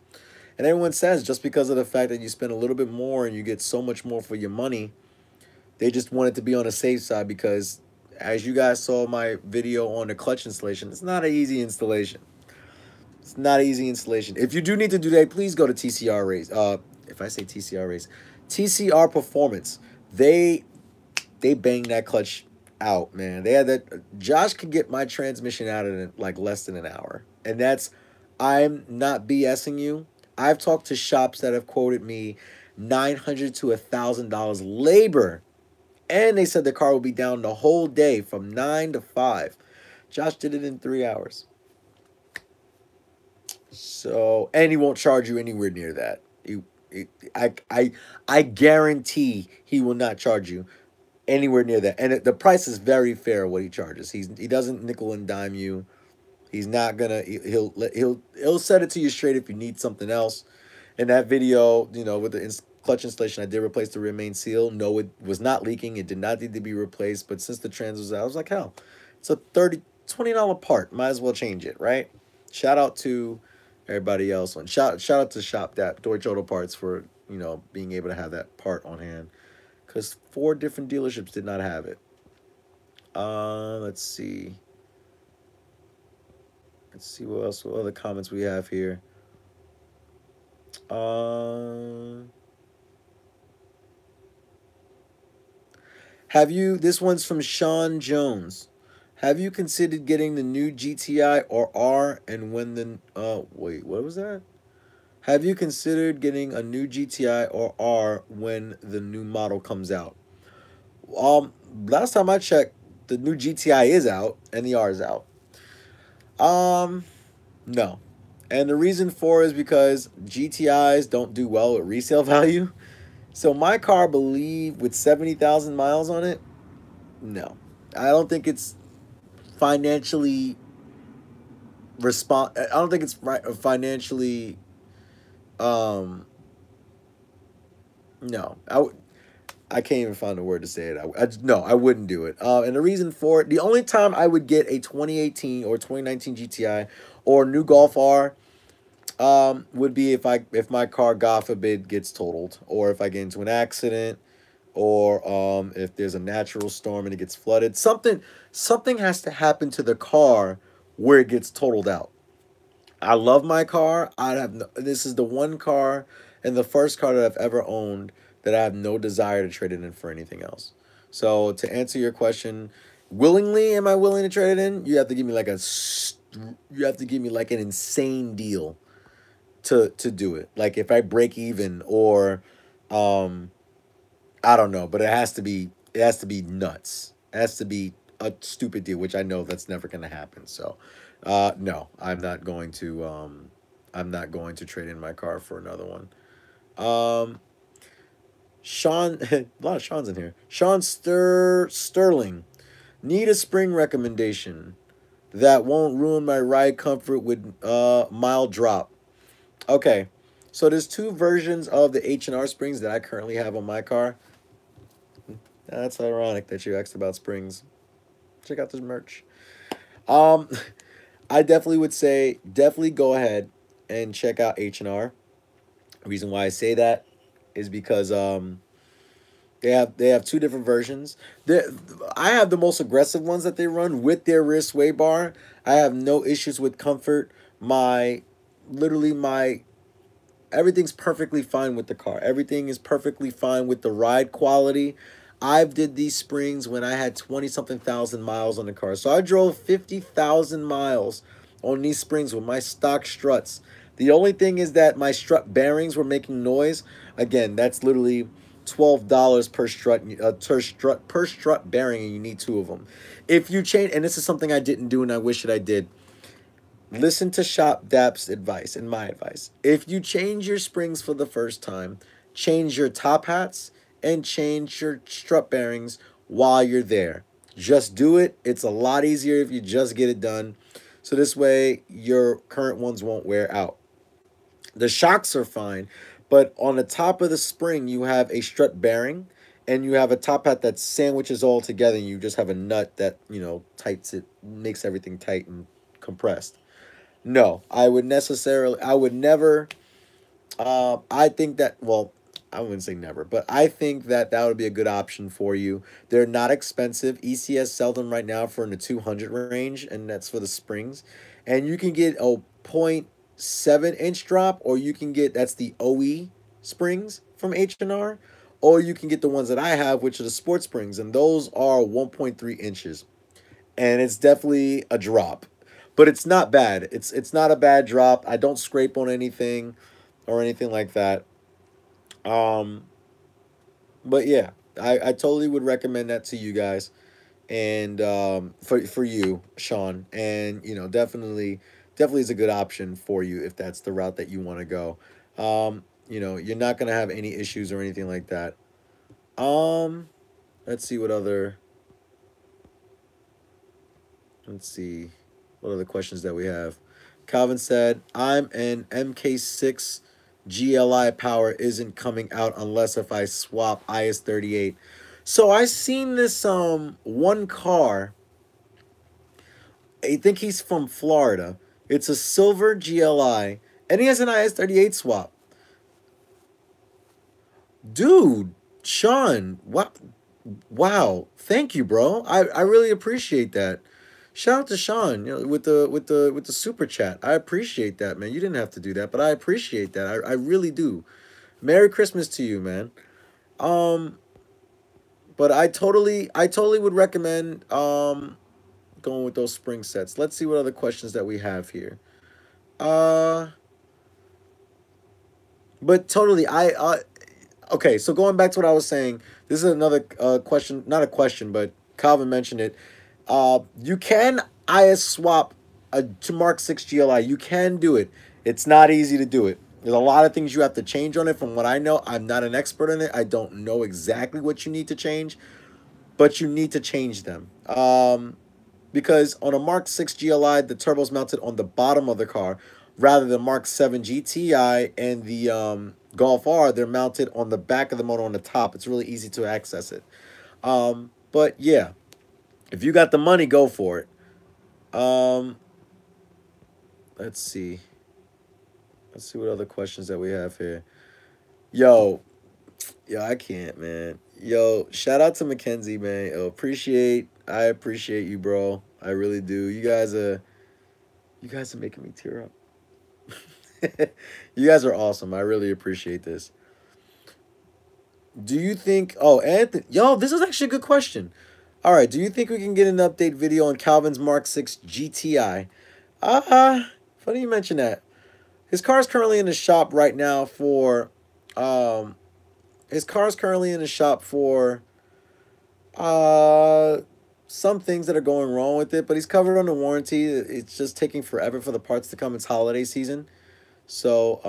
And everyone says just because of the fact that you spend a little bit more and you get so much more for your money, they just wanted to be on the safe side, because as you guys saw my video on the clutch installation, it's not an easy installation. It's not easy installation. If you do need to do that, please go to TCR Race. If I say TCR Race, TCR Performance. They banged that clutch out, man. They had that. Josh could get my transmission out in like less than an hour, and that's. I'm not BSing you. I've talked to shops that have quoted me $900 to $1,000 labor, and they said the car will be down the whole day from 9 to 5. Josh did it in 3 hours. So, and he won't charge you anywhere near that. I guarantee he will not charge you anywhere near that. And the price is very fair what he charges. He doesn't nickel and dime you. He's not gonna. He'll set it to you straight if you need something else. In that video, with the clutch installation, I did replace the rear main seal. No, it was not leaking. It did not need to be replaced. But since the trans was out, I was like, hell, it's a $20 part. Might as well change it, right? Shout out to everybody else. Shout out to Shop that Deutsche Auto Parts for being able to have that part on hand, because 4 different dealerships did not have it. Let's see. Let's see what else. What other comments we have here. Have you? This one's from Sean Jones. Have you considered getting the new GTI or R, and when the wait, what was that? Have you considered getting a new GTI or R when the new model comes out? Last time I checked, the new GTI is out and the R is out. No. And the reason for is because GTIs don't do well with resale value. So my car, I believe, with 70,000 miles on it, no. I don't think it's financially I don't think it's financially no. I can't even find a word to say it. No, I wouldn't do it. And the reason for it, the only time I would get a 2018 or 2019 GTI or new Golf R would be if my car, God forbid, gets totaled, or if I get into an accident, or if there's a natural storm and it gets flooded. Something has to happen to the car where it gets totaled out. I love my car. This is the one car and the first car that I've ever owned that I have no desire to trade it in for anything else. So to answer your question, willingly, am I willing to trade it in? You have to give me like a give me like an insane deal to do it. Like if I break even, or I don't know, but it has to be nuts. It has to be a stupid deal, which I know that's never going to happen. So, no, I'm not going to trade in my car for another one. Sean, a lot of Sean's in here. Sterling, need a spring recommendation that won't ruin my ride comfort with mild drop. Okay, so there's two versions of the H&R springs that I currently have on my car. That's ironic that you asked about springs. Check out this merch. Um, I definitely would say definitely go ahead and check out H&R. The reason why I say that is because they have two different versions. I have the most aggressive ones that they run with their wrist sway bar. I have no issues with comfort. My everything's perfectly fine with the car. Everything is perfectly fine with the ride quality. I've did these springs when I had 20 something thousand miles on the car. So I drove 50,000 miles on these springs with my stock struts. The only thing is that my strut bearings were making noise. Again, that's literally $12 per strut bearing, and you need two of them. If you change, and this is something I didn't do and I wish that I did, listen to Shop Dap's advice and my advice. If you change your springs for the first time, change your top hats and change your strut bearings while you're there. Just do it. It's a lot easier if you just get it done. So this way your current ones won't wear out. The shocks are fine, but on the top of the spring, you have a strut bearing and you have a top hat that sandwiches all together, and you just have a nut that, tights it, makes everything tight and compressed. No, I would never, I think that, well, I wouldn't say never, but I think that that would be a good option for you. They're not expensive. ECS sell them right now for in the 200 range, and that's for the springs. And you can get a 0.7-inch drop, or you can get, that's the OE springs from H&R, or you can get the ones that I have, which are the sports springs, and those are 1.3 inches. And it's definitely a drop. But it's not bad. It's not a bad drop. I don't scrape on anything or anything like that. Um, but yeah, I totally would recommend that to you guys, and for you, Sean, and definitely is a good option for you if that's the route that you want to go. You're not gonna have any issues or anything like that. Um, let's see what other. Let's see what other questions that we have. Calvin said, "I'm an MK6 GLI power isn't coming out unless if I swap IS38." So I seen this one car. I think he's from Florida. It's a silver GLI, and he has an IS38 swap. Dude, Sean, what? Wow, thank you, bro. I really appreciate that. Shout out to Sean, with the super chat. I appreciate that, man. You didn't have to do that, but I appreciate that. I really do. Merry Christmas to you, man. Um, but I totally would recommend going with those spring sets. Let's see what other questions that we have here. Uh, but totally, okay. So going back to what I was saying, this is another question, not a question, but Calvin mentioned it. You can IS swap to Mark 6 GLI. You can do it. It's not easy to do it. There's a lot of things you have to change on it. From what I know, I'm not an expert in it. I don't know exactly what you need to change, but you need to change them. Because on a Mark 6 GLI, the turbo's mounted on the bottom of the car, rather than Mark 7 GTI and the Golf R, they're mounted on the back of the motor on the top. It's really easy to access it. But yeah, if you got the money, go for it. Um, let's see. Let's see what other questions that we have here. Yo, I can't, man. Yo, shout out to Mackenzie, man. I appreciate you, bro. I really do. You guys are making me tear up. You guys are awesome. I really appreciate this. Do you think, oh, Anthony, yo, this is actually a good question. All right, do you think we can get an update video on Calvin's Mark 6 GTI? Funny you mention that. His car is currently in the shop right now for, um, his car is currently in the shop for, uh, some things that are going wrong with it, but he's covered under warranty. It's just taking forever for the parts to come. It's holiday season. So,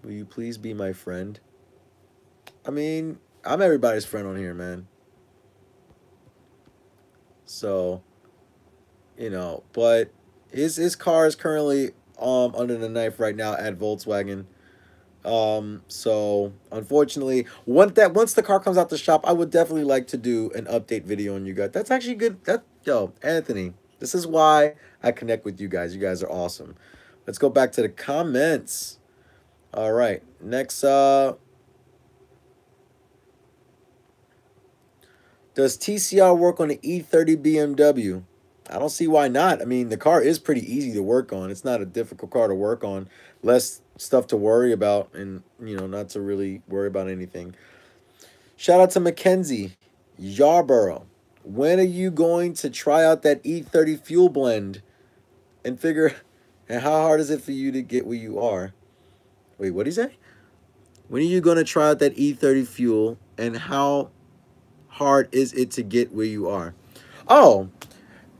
will you please be my friend? I mean, I'm everybody's friend on here, man. So, but his car is currently under the knife right now at Volkswagen. So unfortunately, once the car comes out the shop, I would definitely like to do an update video on you guys. That's actually good. Anthony, this is why I connect with you guys. You guys are awesome. Let's go back to the comments. All right. Next, does TCR work on the E30 BMW? I don't see why not. I mean, the car is pretty easy to work on. It's not a difficult car to work on. Less stuff to worry about and, not to really worry about anything. Shout out to Mackenzie Yarborough. When are you going to try out that E30 fuel blend and figure and how hard is it for you to get where you are? Wait, what did he say? When are you going to try out that E30 fuel and how hard is it to get where you are? Oh,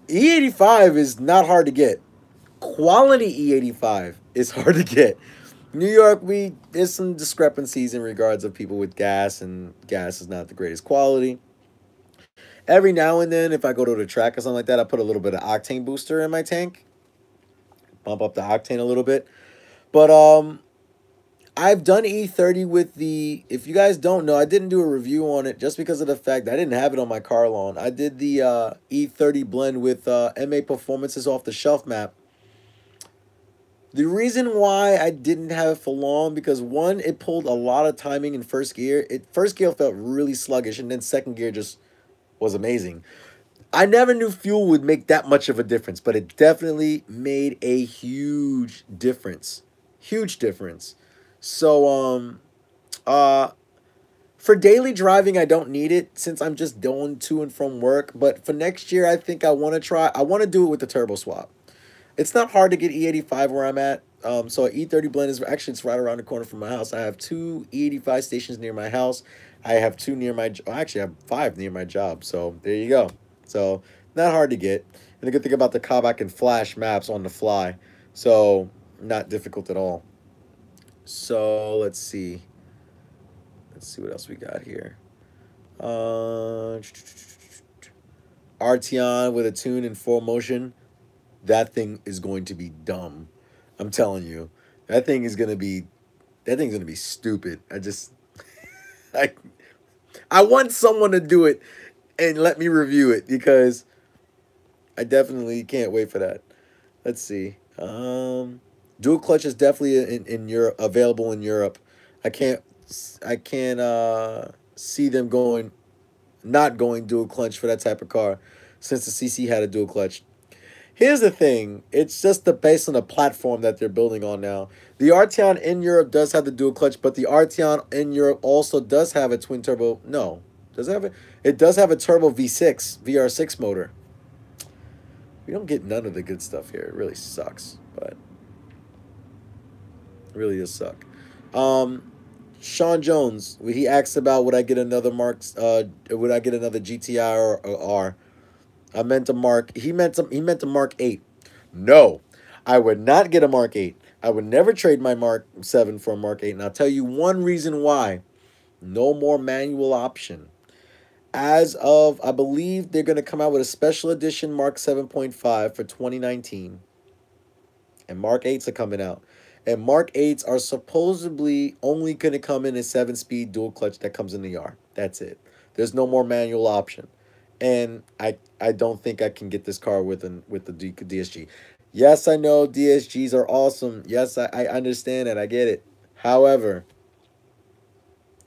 E85 is not hard to get. Quality E85 is hard to get. New York, there's some discrepancies in regards of people with gas, and gas is not the greatest quality. Every now and then, if I go to the track or something like that, I put a little bit of octane booster in my tank, bump up the octane a little bit. But I've done E30 with the, if you guys don't know, I didn't do a review on it just because of the fact that I didn't have it on my car lawn. I did the E30 blend with MA Performance's off the shelf map. The reason why I didn't have it for long, because one, it pulled a lot of timing in first gear. First gear felt really sluggish, and then second gear just was amazing. I never knew fuel would make that much of a difference, but it definitely made a huge difference. Huge difference. So, for daily driving, I don't need it since I'm just going to and from work. But for next year, I think I want to do it with the turbo swap. It's not hard to get E85 where I'm at. So an E30 blend is actually, it's right around the corner from my house. I have 2 E85 stations near my house. I have 2 near my, actually I have 5 near my job. So there you go. So not hard to get. And the good thing about the Cobb, I can flash maps on the fly. So not difficult at all. So let's see. Let's see what else we got here. Arteon with a tune in 4Motion. That thing is going to be dumb. I'm telling you. That thing's gonna be stupid. I I want someone to do it and let me review it because I definitely can't wait for that. Let's see. Dual clutch is definitely in Europe, available in Europe. I can't see them not going dual clutch for that type of car since the CC had a dual clutch. Here's the thing. It's just based on the platform that they're building on now. The Arteon in Europe does have the dual clutch, but the Arteon in Europe also does have a twin turbo. No. Does it have it does have a turbo V6, VR6 motor. We don't get none of the good stuff here. It really sucks, but it really does suck. Sean Jones, he asked about would I get another would I get another GTI or R? I meant a Mark. He meant a Mark 8. No, I would not get a Mark 8. I would never trade my Mark 7 for a Mark 8. And I'll tell you one reason why. No more manual option. As of, I believe they're going to come out with a special edition Mark 7.5 for 2019. And Mark 8s are coming out. And Mark 8s are supposedly only going to come in a 7-speed dual clutch that comes in the R. That's it. There's no more manual option. And I don't think I can get this car with the DSG. Yes, I know DSGs are awesome. Yes, I understand it. I get it. However,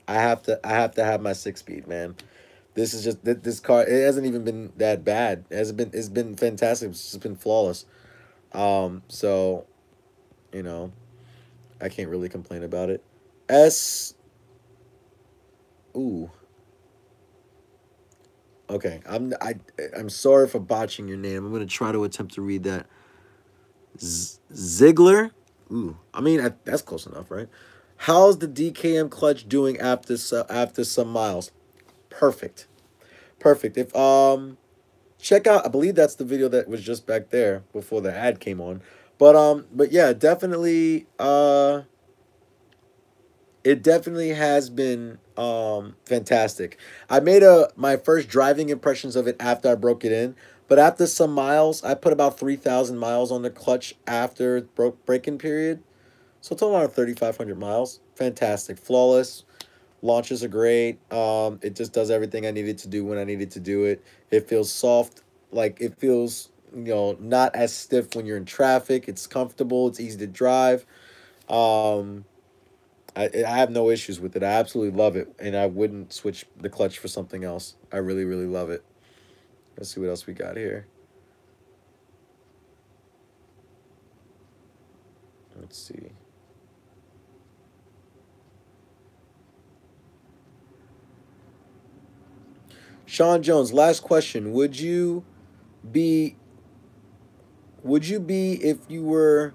I have to have my 6-speed, man. This is just this car. It hasn't even been that bad. It's been fantastic. It's just been flawless. So, I can't really complain about it. Ooh. Okay, I'm sorry for botching your name. I'm gonna try to attempt to read that. Ziegler. Ooh, I mean that's close enough, right? How's the DKM clutch doing after some miles? Perfect, perfect. If check out, I believe that's the video that was just back there before the ad came on. But yeah, definitely it definitely has been fantastic. I made my first driving impressions of it after I broke it in, but after some miles, I put about 3,000 miles on the clutch after break-in period. So total around 3,500 miles. Fantastic, flawless. Launches are great. It just does everything I needed to do when I needed to do it. It feels soft, like it feels, not as stiff when you're in traffic. It's comfortable. It's easy to drive. Um, I have no issues with it. I absolutely love it, and I wouldn't switch the clutch for something else. I really, really love it. Let's see what else we got here. Let's see. Sean Jones, last question. Be would you be if you were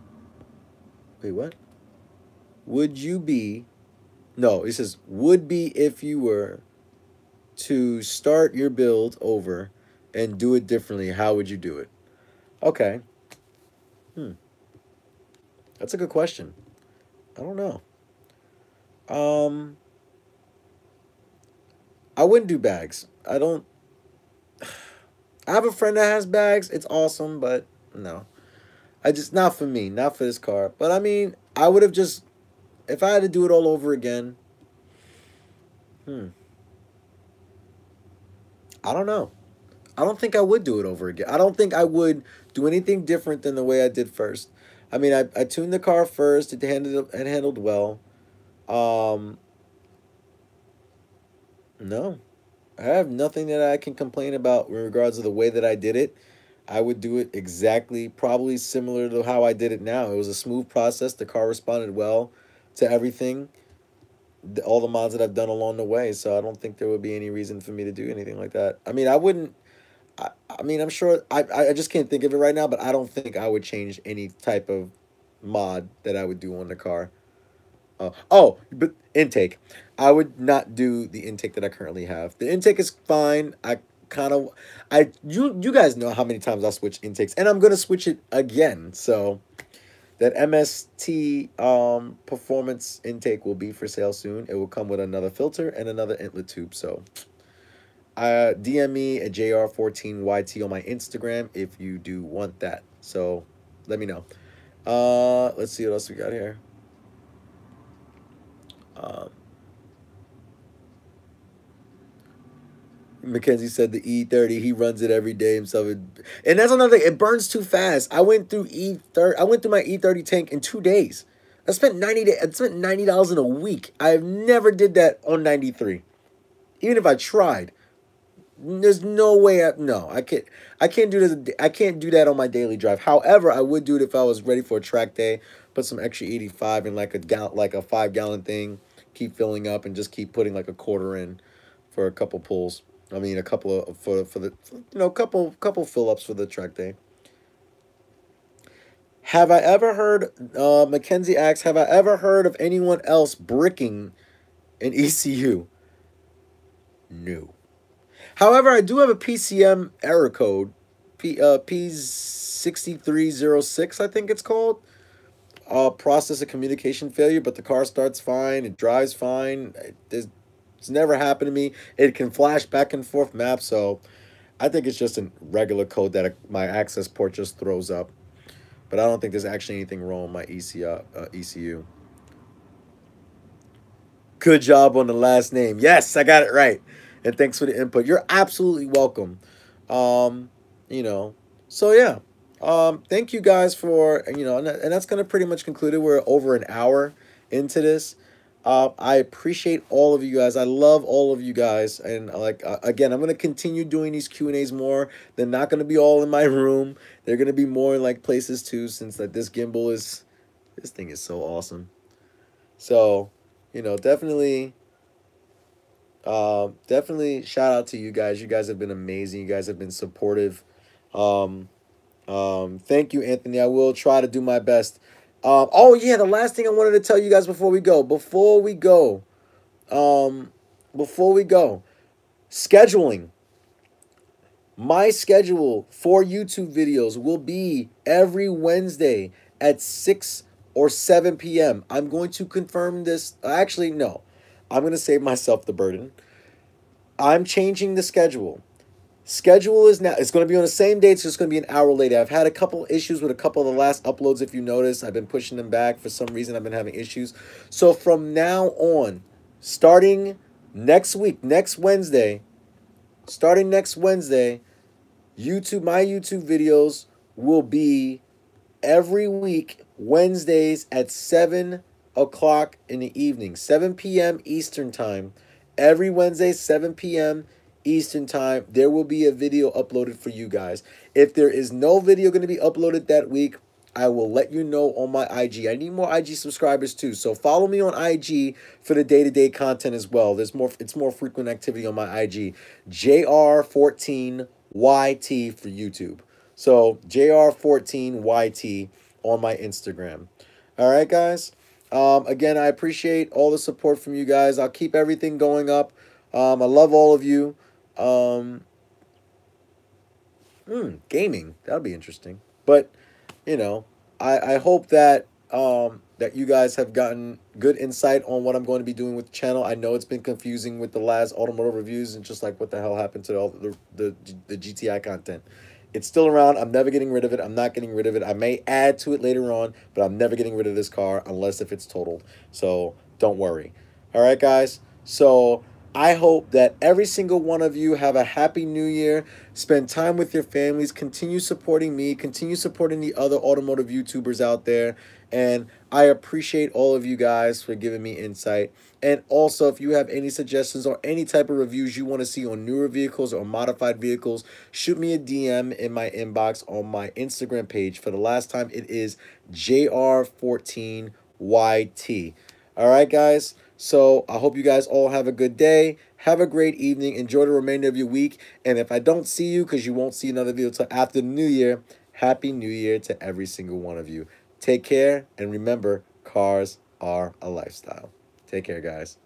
wait, what? Would you be No, it says would be if you were to start your build over and do it differently, how would you do it? Okay. Hmm. That's a good question. I don't know. Um I wouldn't do bags. I don't I have a friend that has bags. It's awesome, but no. I just not for me, not for this car. But I mean, I would have just if I had to do it all over again. Hmm. I don't know. I don't think I would do it over again. I don't think I would do anything different than the way I did first. I mean, I tuned the car first. It handled well. Um, no, I have nothing that I can complain about in regards to the way that I did it. I would do it exactly, probably similar to how I did it now. It was a smooth process. The car responded well to everything, all the mods that I've done along the way. So I don't think there would be any reason for me to do anything like that. I mean, I wouldn't. I mean, I'm sure I just can't think of it right now, but I don't think I would change any type of mod that I would do on the car. But intake. I would not do the intake that I currently have. The intake is fine. Kind of you guys know how many times I switch intakes, and I'm gonna switch it again. So that MST performance intake will be for sale soon. It will come with another filter and another inlet tube. So DM me at JR14YT on my Instagram if you do want that. So let me know. Let's see what else we got here. Um, Mackenzie said the E30, he runs it every day himself. And that's another thing. It burns too fast. I went through E30. I went through my E30 tank in 2 days. I spent $90 in a week. I've never did that on 93. Even if I tried. There's no way. No, I can't. I can't do this. I can't do that on my daily drive. However, I would do it if I was ready for a track day. Put some extra 85 in like a 5 gallon thing. Keep filling up and just keep putting like a quarter in for a couple pulls. I mean, a couple of for the couple fill ups for the track day. Have I ever heard? Mackenzie asks, have I ever heard of anyone else bricking an ECU? No. However, I do have a PCM error code, P6306, I think it's called. Process of communication failure, but the car starts fine, it drives fine. It's never happened to me. It can flash back and forth maps, so I think it's just a regular code that my access port just throws up. But I don't think there's actually anything wrong with my ECU. Good job on the last name. Yes, I got it right. And thanks for the input. You're absolutely welcome. Um, you know, so yeah. Thank you guys for, and that's going to pretty much conclude it. We're over an hour into this. I appreciate all of you guys. I love all of you guys. And again, I'm going to continue doing these Q&As more. They're not going to be all in my room. They're going to be more in like places too, since like this thing is so awesome. So, definitely Definitely shout out to you guys. You guys have been amazing. You guys have been supportive. Um, thank you, Anthony. I will try to do my best. Oh yeah, the last thing I wanted to tell you guys before we go, um, before we go, scheduling. My schedule for YouTube videos will be every Wednesday at 6 or 7 p.m. I'm going to confirm this. Actually, no. I'm going to save myself the burden. I'm changing the schedule. Schedule is now, it's going to be on the same date, so it's going to be an hour later. I've had a couple issues with a couple of the last uploads, if you notice. I've been pushing them back. For some reason, I've been having issues. So from now on, starting next week, starting next Wednesday, my YouTube videos will be every week, Wednesdays at 7 o'clock in the evening, 7 p.m. Eastern Time. Every Wednesday, 7 p.m. Eastern Time, there will be a video uploaded for you guys. If there is no video going to be uploaded that week, I will let you know on my IG. I need more IG subscribers too. So follow me on IG for the day-to-day content as well. It's more frequent activity on my IG. JR14YT for YouTube. So JR14YT on my Instagram. All right, guys. Again, I appreciate all the support from you guys. I'll keep everything going up. I love all of you. Gaming. That'll be interesting. But, you know, I hope that that you guys have gotten good insight on what I'm going to be doing with the channel. I know it's been confusing with the last automotive reviews and just like what the hell happened to all the GTI content. It's still around. I'm never getting rid of it. I'm not getting rid of it. I may add to it later on, but I'm never getting rid of this car unless if it's totaled. So don't worry. All right, guys. So I hope that every single one of you have a happy new year. Spend time with your families. Continue supporting me. Continue supporting the other automotive YouTubers out there. And I appreciate all of you guys for giving me insight. And also, if you have any suggestions or any type of reviews you want to see on newer vehicles or modified vehicles, shoot me a DM in my inbox on my Instagram page. For the last time, it is JR14YT. All right, guys. So I hope you guys all have a good day. Have a great evening. Enjoy the remainder of your week. And if I don't see you, because you won't see another video till after the new year, Happy New Year to every single one of you. Take care. And remember, cars are a lifestyle. Take care, guys.